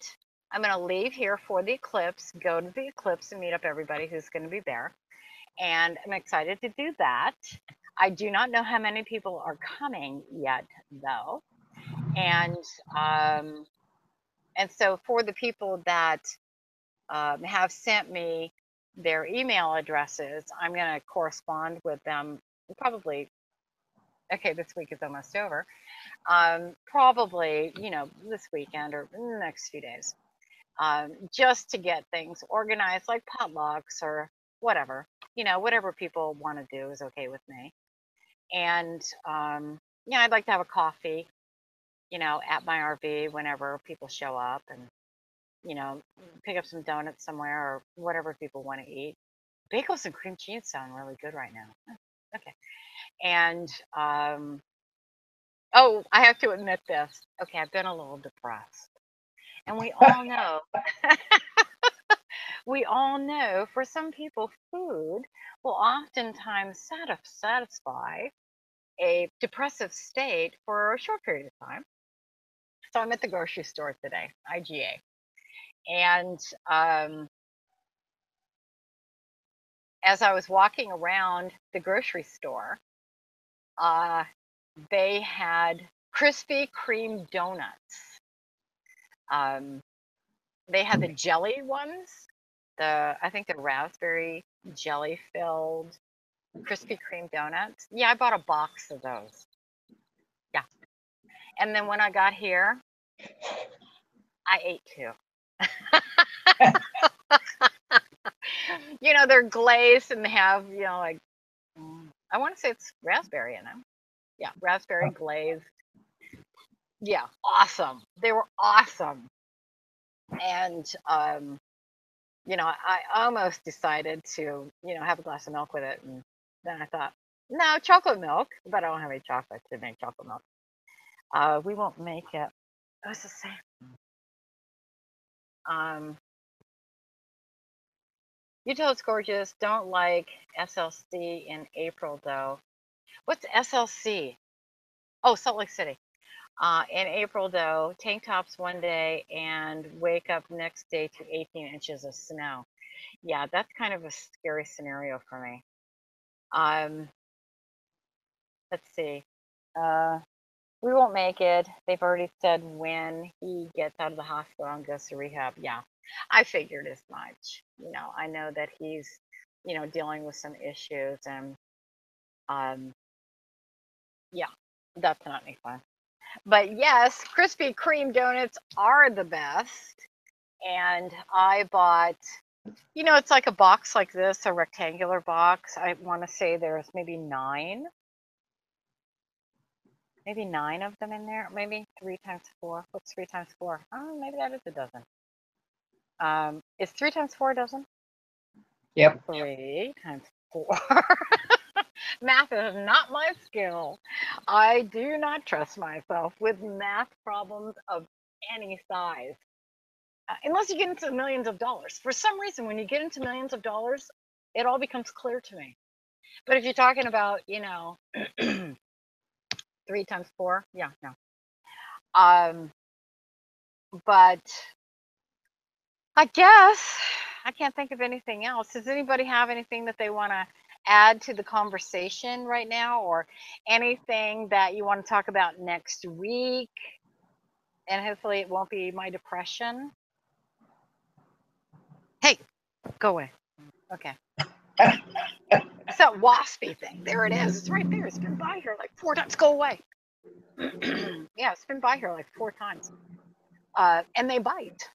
I'm going to leave here for the Eclipse, go to the Eclipse and meet up everybody who's going to be there. And I'm excited to do that. I do not know how many people are coming yet, though. And so for the people that have sent me their email addresses, I'm going to correspond with them probably. Okay, this week is almost over. Probably, you know, this weekend or in the next few days, just to get things organized, like potlucks or whatever. You know, whatever people want to do is okay with me. And yeah, I'd like to have a coffee, you know, at my RV whenever people show up, and you know, pick up some donuts somewhere or whatever people want to eat. Bagels and cream cheese sound really good right now. Okay. And oh, I have to admit this. Okay, I've been a little depressed. And we all know, we all know for some people, food will oftentimes satisfy a depressive state for a short period of time. So I'm at the grocery store today, IGA, and as I was walking around the grocery store, they had Krispy Kreme donuts. They had the jelly ones, I think the raspberry jelly filled Krispy Kreme donuts. Yeah, I bought a box of those. Yeah. And then when I got here, I ate two. You know, they're glazed and they have, you know, like, I want to say it's raspberry in them. Yeah, raspberry glazed. Yeah, awesome. They were awesome. And, you know, I almost decided to, you know, have a glass of milk with it. And then I thought, no, chocolate milk, but I don't have any chocolate to make chocolate milk. We won't make it. It was the same. Utah's gorgeous. Don't like SLC in April though. What's SLC? Oh, Salt Lake City. In April though, tank tops one day and wake up next day to 18 inches of snow. Yeah, that's kind of a scary scenario for me. Let's see. We won't make it. They've already said when he gets out of the hospital and goes to rehab. Yeah, I figured as much. You know, I know that he's, you know, dealing with some issues and, yeah, that's not any fun. But yes, Krispy Kreme donuts are the best. And I bought, you know, it's like a box like this, a rectangular box. I want to say there's maybe nine of them in there. Maybe 3 times 4. What's 3 times 4? Oh, maybe that is a dozen. Is 3 times 4 a dozen? Yep. 3 times 4. Math is not my skill. I do not trust myself with math problems of any size. Unless you get into millions of dollars. For some reason, when you get into millions of dollars, it all becomes clear to me. But if you're talking about, you know, 3 times 4, yeah, no. But I guess I can't think of anything else. Does anybody have anything that they want to add to the conversation right now, or anything that you want to talk about next week? And hopefully it won't be my depression. Hey, go away. Okay. It's that waspy thing. There it is. It's right there. It's been by here like 4 times. Go away. Yeah, it's been by here like 4 times. And they bite,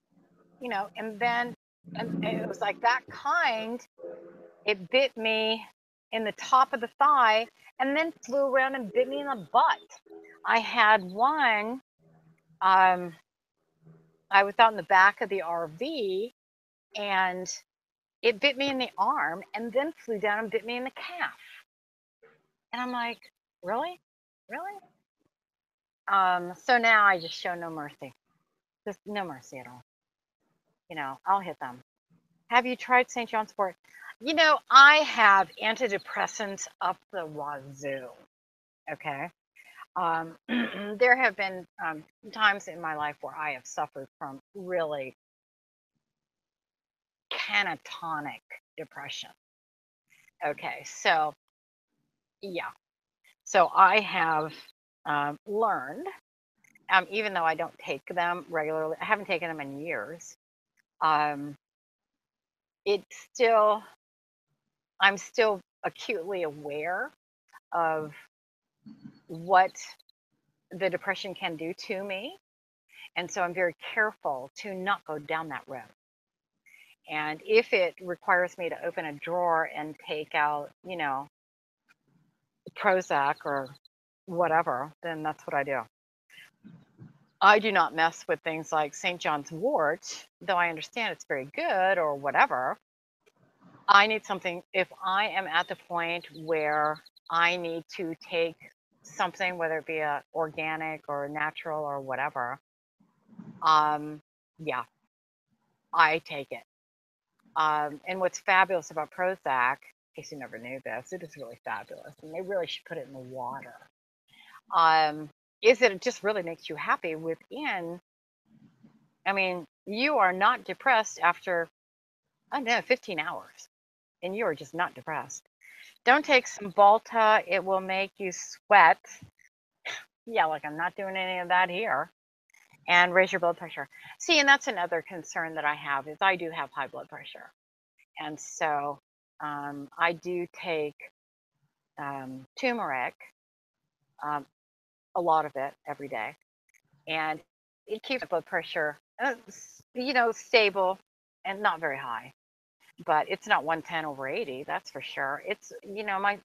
you know, and then and it was like that kind. It bit me in the top of the thigh and then flew around and bit me in the butt. I had one, I was out in the back of the RV and it bit me in the arm and then flew down and bit me in the calf. And I'm like, really? Really? So now I just show no mercy. Just no mercy at all. You know, I'll hit them. Have you tried St. John's Wort? You know, I have antidepressants up the wazoo. Okay. There have been times in my life where I have suffered from really catatonic depression. Okay. So, yeah. So I have learned, even though I don't take them regularly, I haven't taken them in years. I'm still acutely aware of what the depression can do to me. And so I'm very careful to not go down that road. And if it requires me to open a drawer and take out, you know, Prozac or whatever, then that's what I do. I do not mess with things like St. John's Wort, though I understand it's very good or whatever. I need something, if I am at the point where I need to take something, whether it be a organic or natural or whatever, yeah, I take it. And what's fabulous about Prozac case you never knew this, it is really fabulous, and they really should put it in the water. Is that it just really makes you happy within. I mean, you are not depressed after, I don't know, 15 hours, and you are just not depressed. Don't take some Balta. It will make you sweat. Yeah, like I'm not doing any of that here. And raise your blood pressure. See, and that's another concern that I have is I do have high blood pressure. And so I do take turmeric, a lot of it every day. And it keeps my blood pressure, stable and not very high. But it's not 110/80, that's for sure. It's,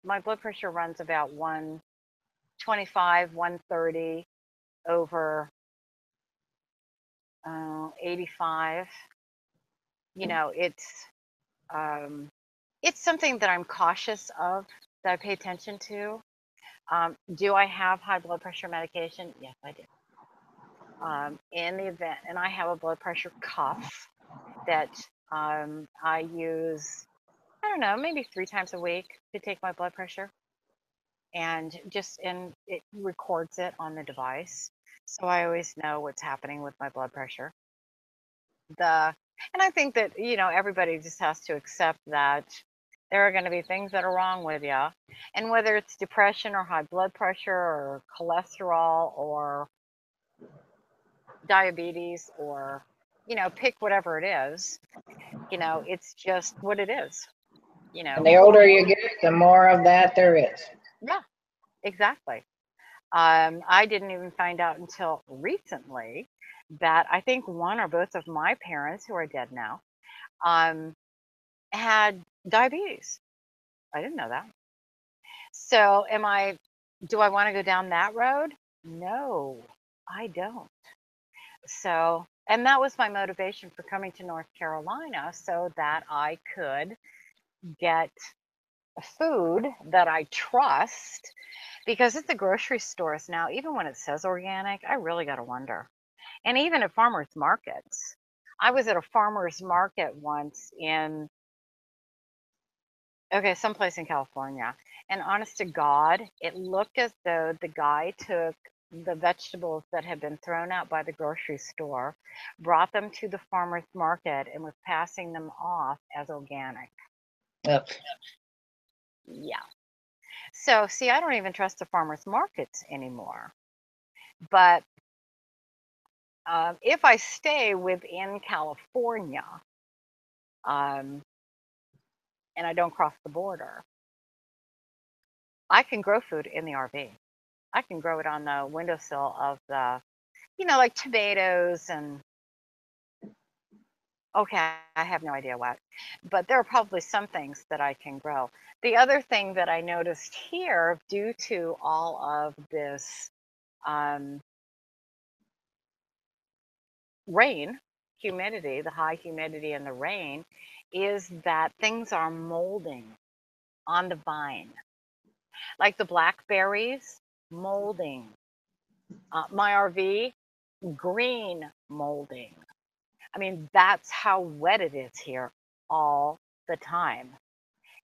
my blood pressure runs about 125, 130 over 85. It's something that I'm cautious of, that I pay attention to. Do I have high blood pressure medication? Yes, I do. In the event, and I have a blood pressure cuff that I use, I don't know, maybe 3 times a week to take my blood pressure. And it records it on the device. So I always know what's happening with my blood pressure. And I think that, everybody just has to accept that there are going to be things that are wrong with you. And whether it's depression or high blood pressure or cholesterol or diabetes or, pick whatever it is, it's just what it is, And the older you get, the more of that there is. Yeah, exactly. I didn't even find out until recently that I think one or both of my parents, who are dead now, had diabetes. I didn't know that. So do I want to go down that road? No, I don't. So, and that was my motivation for coming to North Carolina, so that I could get food that I trust, because at the grocery stores now, even when it says organic, I really got to wonder. And even at farmers markets, I was at a farmers market once someplace in California, and honest to God, it looked as though the guy took the vegetables that had been thrown out by the grocery store, brought them to the farmers market, and was passing them off as organic. Yep. Yeah. So, see, I don't even trust the farmers markets anymore. But if I stay within California, and I don't cross the border, I can grow food in the RV. I can grow it on the windowsill of the, like tomatoes and, okay, I have no idea what, but there are probably some things that I can grow. The other thing that I noticed here, due to all of this rain, humidity, the high humidity and the rain, is that things are molding on the vine. Like the blackberries, molding. My RV, green molding. I mean, that's how wet it is here all the time.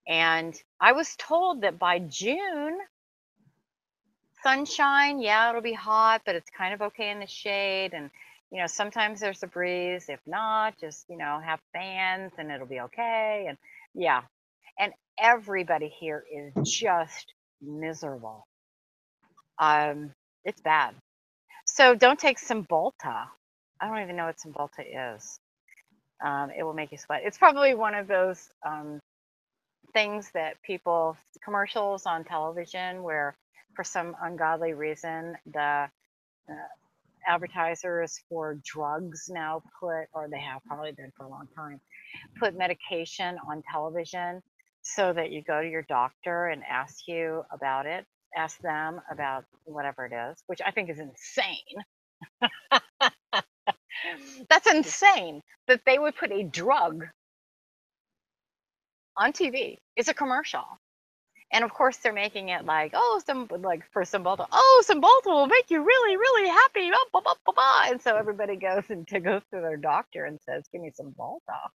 And I was told that by June, sunshine, yeah, it'll be hot, but it's kind of okay in the shade. And, sometimes there's a breeze. If not, just, have fans and it'll be okay. And yeah. And everybody here is just miserable. It's bad. So don't take Cymbalta. I don't even know what Cymbalta is. It will make you sweat. It's probably one of those things that commercials on television where for some ungodly reason the advertisers for drugs now or they have probably been for a long time, put medication on television so that you go to your doctor and ask them about whatever it is, which I think is insane. That's insane that they would put a drug on TV. It's a commercial. And of course, they're making it like, for Cymbalta, Cymbalta will make you really, really happy. Oh, blah, blah, blah, blah. And so everybody goes to their doctor and says, give me Cymbalta.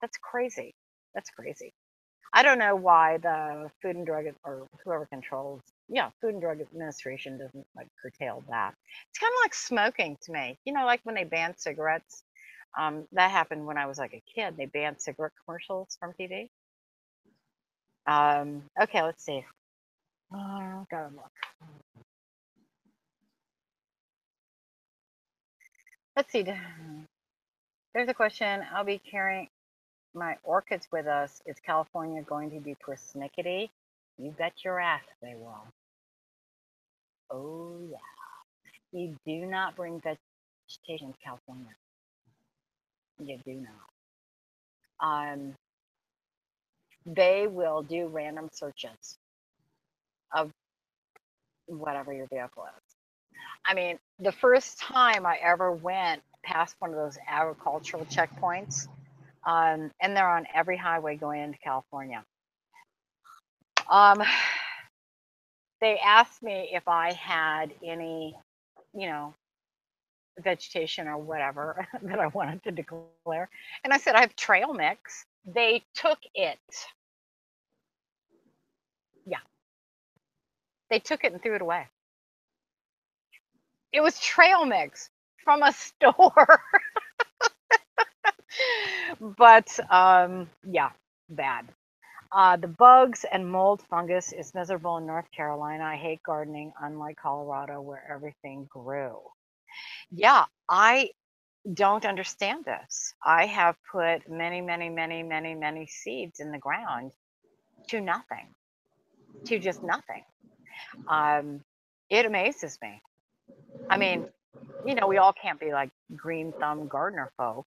That's crazy. That's crazy. I don't know why the Food and Drug or whoever controls, yeah, Food and Drug Administration doesn't like curtail that. It's kind of like smoking to me. You know, like when they banned cigarettes. That happened when I was like a kid. They banned cigarette commercials from TV. Okay, let's see. Gotta look. Let's see. There's a question. I'll be carrying my orchids with us. Is California going to be persnickety? You bet your ass they will. Oh yeah. You do not bring vegetation to California. You do not. They will do random searches of whatever your vehicle is. I mean, the first time I ever went past one of those agricultural checkpoints, and they're on every highway going into California. They asked me if I had any, you know, vegetation or whatever that I wanted to declare. And I said, I have trail mix. They took it. Yeah. They took it and threw it away. It was trail mix from a store. But yeah, bad. The bugs and mold fungus is miserable in North Carolina. I hate gardening, unlike Colorado, where everything grew. Yeah, I don't understand this. I have put many, many, many, many, many seeds in the ground to nothing, to just nothing. It amazes me. I mean, you know, we all can't be like green thumb gardener folk,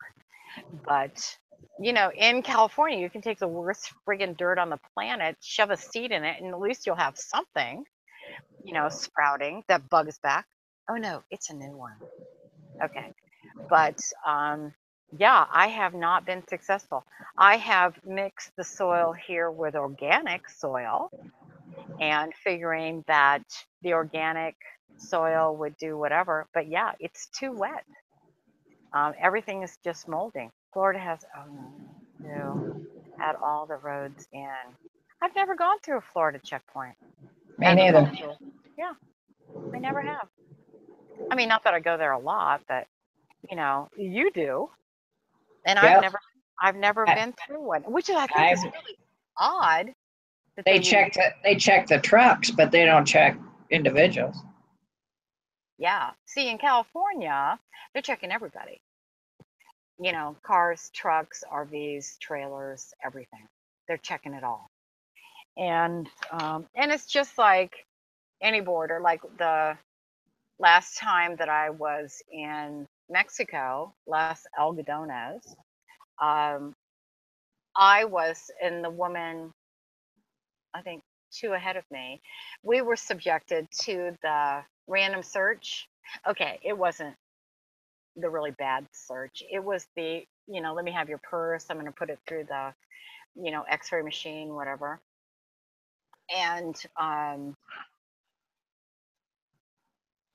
but you know, in California, you can take the worst friggin' dirt on the planet, shove a seed in it, and at least you'll have something, you know, sprouting. That bug is back. Oh no, it's a new one. Okay. But yeah, I have not been successful. I have mixed the soil here with organic soil and figuring that the organic soil would do whatever. But yeah, it's too wet. Everything is just molding. Florida has, oh no, had all the roads in. I've never gone through a Florida checkpoint. Me neither. Agricultural. Yeah, I never have. I mean, not that I go there a lot, but you know, you do. And Yep. I've never I, been through one, which I think is I've, really odd that they they would. check the trucks, but they don't check individuals. Yeah. See, in California, they're checking everybody. You know, cars, trucks, RVs, trailers, everything. They're checking it all. And it's just like any border. Like the last time that I was in Mexico, Las Algodones, I was in the woman, I think, two ahead of me, we were subjected to the random search. Okay, it wasn't the really bad search. It was the, you know, let me have your purse. I'm going to put it through the, you know, x-ray machine, whatever. And,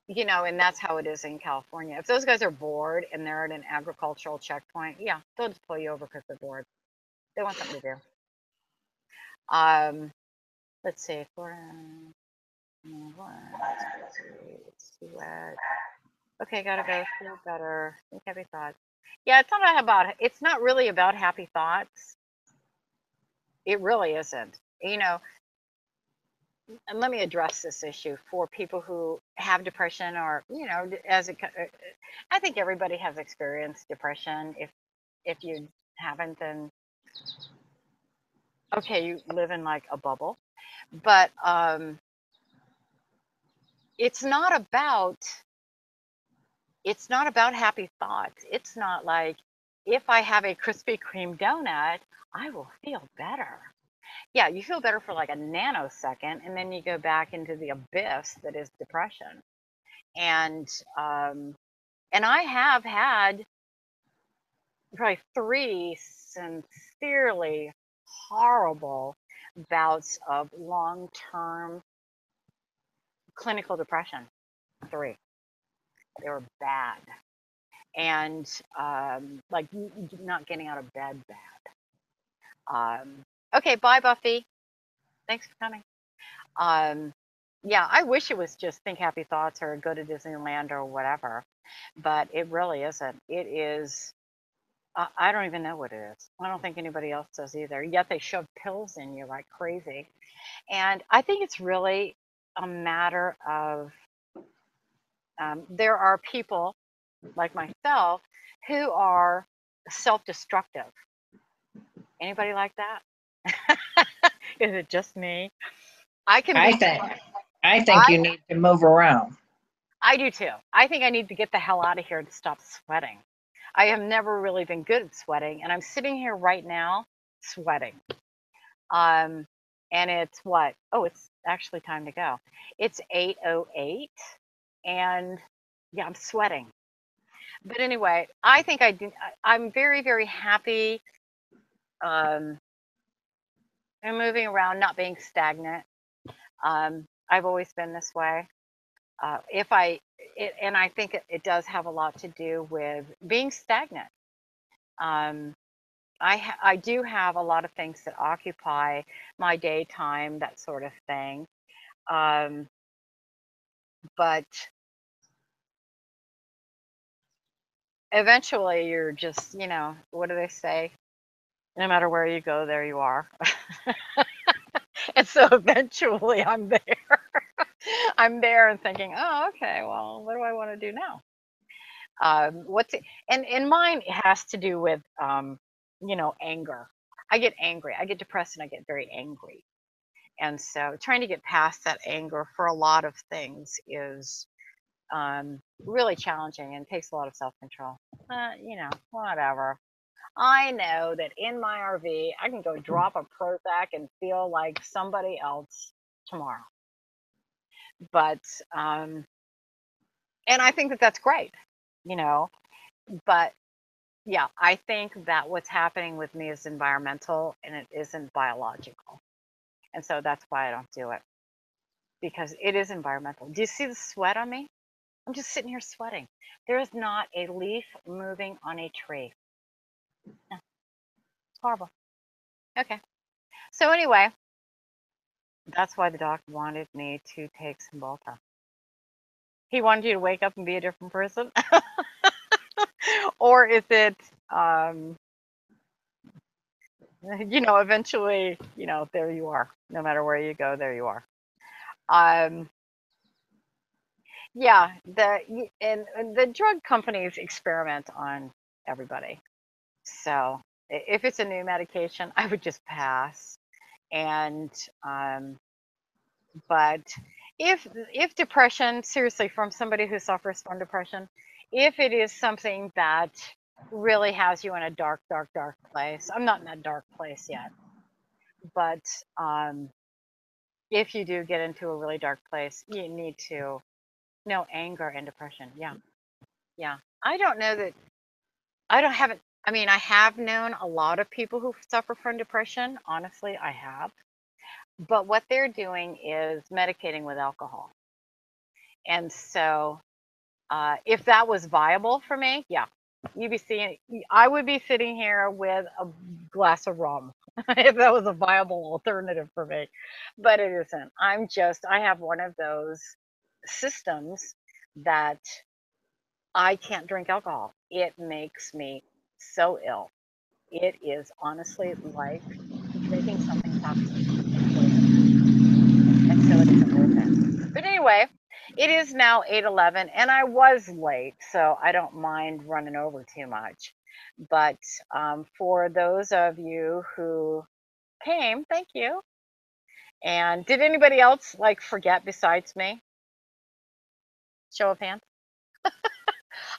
you know, and that's how it is in California. If those guys are bored and they're at an agricultural checkpoint, yeah, they'll just pull you over because they're bored. They want something to do. Let's see, wet. Okay, gotta go. Feel better. Think happy thoughts. Yeah, it's not really about happy thoughts. It really isn't. You know, and let me address this issue for people who have depression or, you know, I think everybody has experienced depression. If you haven't, then okay, you live in like a bubble. But it's not about happy thoughts. It's not like if I have a Krispy Kreme donut, I will feel better. Yeah, you feel better for like a nanosecond, and then you go back into the abyss that is depression. And I have had probably 3 sincerely horrible bouts of long-term clinical depression. 3. They were bad. And like not getting out of bed bad. Okay, bye, Buffy. Thanks for coming. Yeah, I wish it was just think happy thoughts or go to Disneyland or whatever, but it really isn't. It is, I don't even know what it is. I don't think anybody else does either. Yet they shove pills in you like crazy. And I think it's really a matter of there are people like myself who are self-destructive. Anybody like that? Is it just me? I can I be. think I think I you need to move around. I do too. I think I need to get the hell out of here and stop sweating. I have never really been good at sweating, and I'm sitting here right now sweating. Um, and it's what? Oh, it's actually time to go. It's 8:08, and yeah, I'm sweating. But anyway, I think I'm very, very happy. Um, and moving around, not being stagnant. I've always been this way. And I think it does have a lot to do with being stagnant. Um, I do have a lot of things that occupy my daytime, that sort of thing. Um, but eventually, you're just, what do they say? No matter where you go, there you are. And so eventually, I'm there. I'm there and thinking, oh, okay, well, what do I want to do now? And mine has to do with anger. I get angry. I get depressed and I get very angry. And so trying to get past that anger for a lot of things is really challenging and takes a lot of self-control. Whatever. I know that in my RV, I can go drop a Prozac and feel like somebody else tomorrow. But and I think that that's great, you know. But yeah, I think that what's happening with me is environmental and it isn't biological. And so that's why I don't do it, because it is environmental. Do you see the sweat on me? I'm just sitting here sweating. There is not a leaf moving on a tree. No, it's horrible. Okay. So anyway, that's why the doctor wanted me to take some Volta. He wanted you to wake up and be a different person. Or is it, eventually, there you are. No matter where you go, there you are. Um, yeah, and the drug companies experiment on everybody. So if it's a new medication, I would just pass. And but if depression, seriously, from somebody who suffers from depression, if it is something that really has you in a dark, dark, dark place, I'm not in that dark place yet, but if you do get into a really dark place, you need to know anger and depression. Yeah. Yeah. I don't know that I have known a lot of people who suffer from depression. Honestly, I have. But what they're doing is medicating with alcohol. And so if that was viable for me, yeah, I would be sitting here with a glass of rum if that was a viable alternative for me. But it isn't. I have one of those systems that I can't drink alcohol. It makes me so ill. It is honestly like drinking something toxic and poison. And so it isn't worth it. But anyway, it is now 8:11 and I was late, so I don't mind running over too much. But for those of you who came, thank you. And did anybody else forget besides me? Show of hands.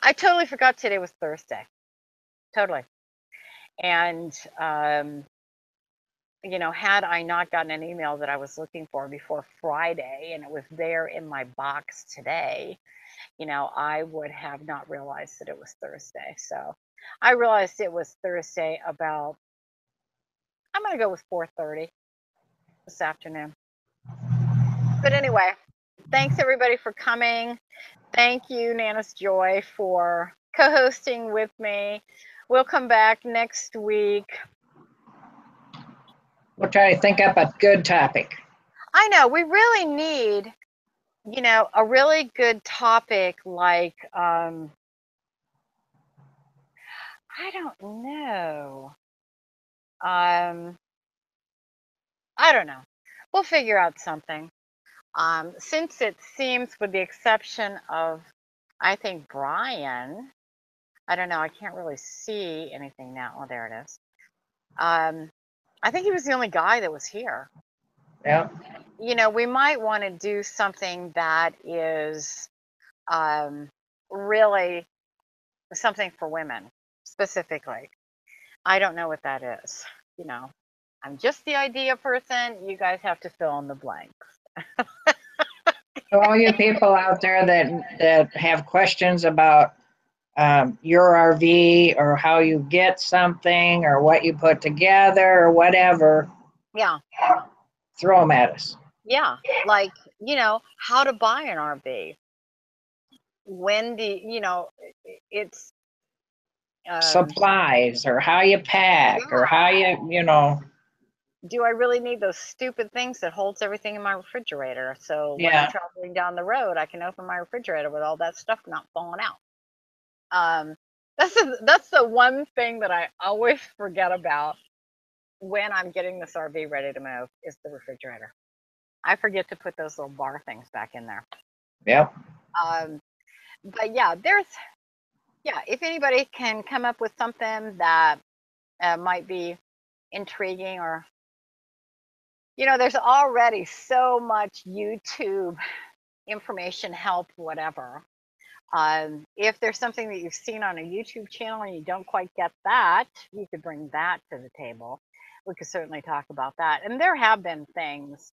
I totally forgot today was Thursday. Totally. And had I not gotten an email that I was looking for before Friday and it was there in my box today, I would have not realized that it was Thursday. So I realized it was Thursday about, I'm going to go with 4:30 this afternoon. But anyway, thanks everybody for coming. Thank you, Nana's Joy, for co-hosting with me. We'll come back next week. We'll try to think up a good topic. I know we really need, you know, a really good topic like, I don't know. Um, I don't know. We'll figure out something. Since it seems, with the exception of, I think, Brian, I don't know, I can't really see anything now. Oh, there it is. I think he was the only guy that was here. Yeah. You know, we might want to do something that is really something for women specifically. I don't know what that is. You know, I'm just the idea person. You guys have to fill in the blank. So all you people out there that have questions about your RV or how you get something or what you put together or whatever, Yeah. throw them at us. Yeah. Like, you know, how to buy an RV. When you know, it's, Supplies or how you pack or how you know. do I really need those stupid things that holds everything in my refrigerator? So when I'm Yeah. traveling down the road, I can open my refrigerator with all that stuff not falling out. That's the one thing that I always forget about when I'm getting this RV ready to move is the refrigerator. I forget to put those little bar things back in there. Yep. But yeah, if anybody can come up with something that might be intriguing, or, you know, there's already so much YouTube information, help, whatever. If there's something that you've seen on a YouTube channel and you don't quite get that, you could bring that to the table. We could certainly talk about that. And there have been things.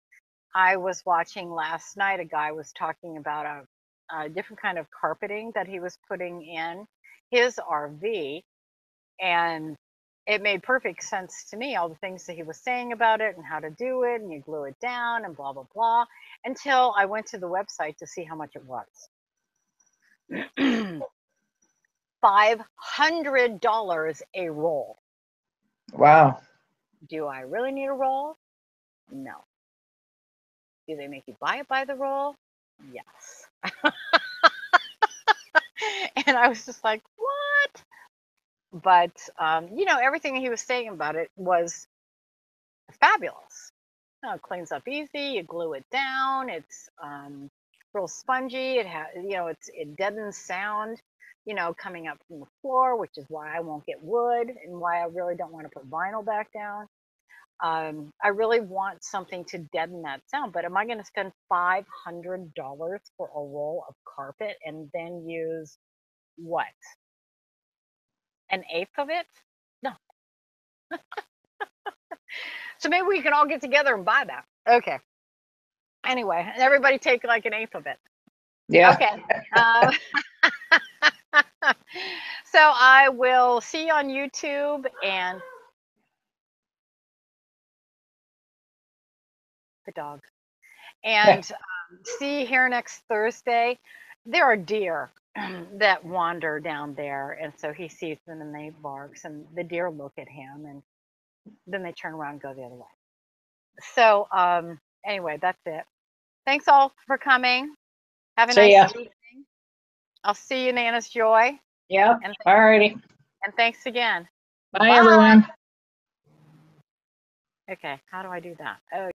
I was watching last night, a guy was talking about a different kind of carpeting that he was putting in his RV. And it made perfect sense to me, all the things that he was saying about it and how to do it, and you glue it down and blah, blah, blah, until I went to the website to see how much it was. $500 a roll. Wow. Do I really need a roll? No. Do they make you buy it by the roll? Yes. And I was just like, what? But, you know, everything he was saying about it was fabulous. You know, it cleans up easy. You glue it down. It's real spongy. It has, you know, it deadens sound, you know, coming up from the floor, which is why I won't get wood and why I really don't want to put vinyl back down. I really want something to deaden that sound, but am I going to spend $500 for a roll of carpet and then use what? An eighth of it? No. So maybe we can all get together and buy that. Okay. Anyway, everybody take like an eighth of it. Yeah. Okay. So I will see you on YouTube and the dog. And see you here next Thursday. There are deer that wander down there, and so he sees them and they barks, and the deer look at him, and then they turn around and go the other way. So anyway, that's it. Thanks all for coming. Have a See ya. nice evening. I'll see you, Nana's Joy. Yep. And, All righty. and thanks again. Bye, everyone. Okay, how do I do that? Oh.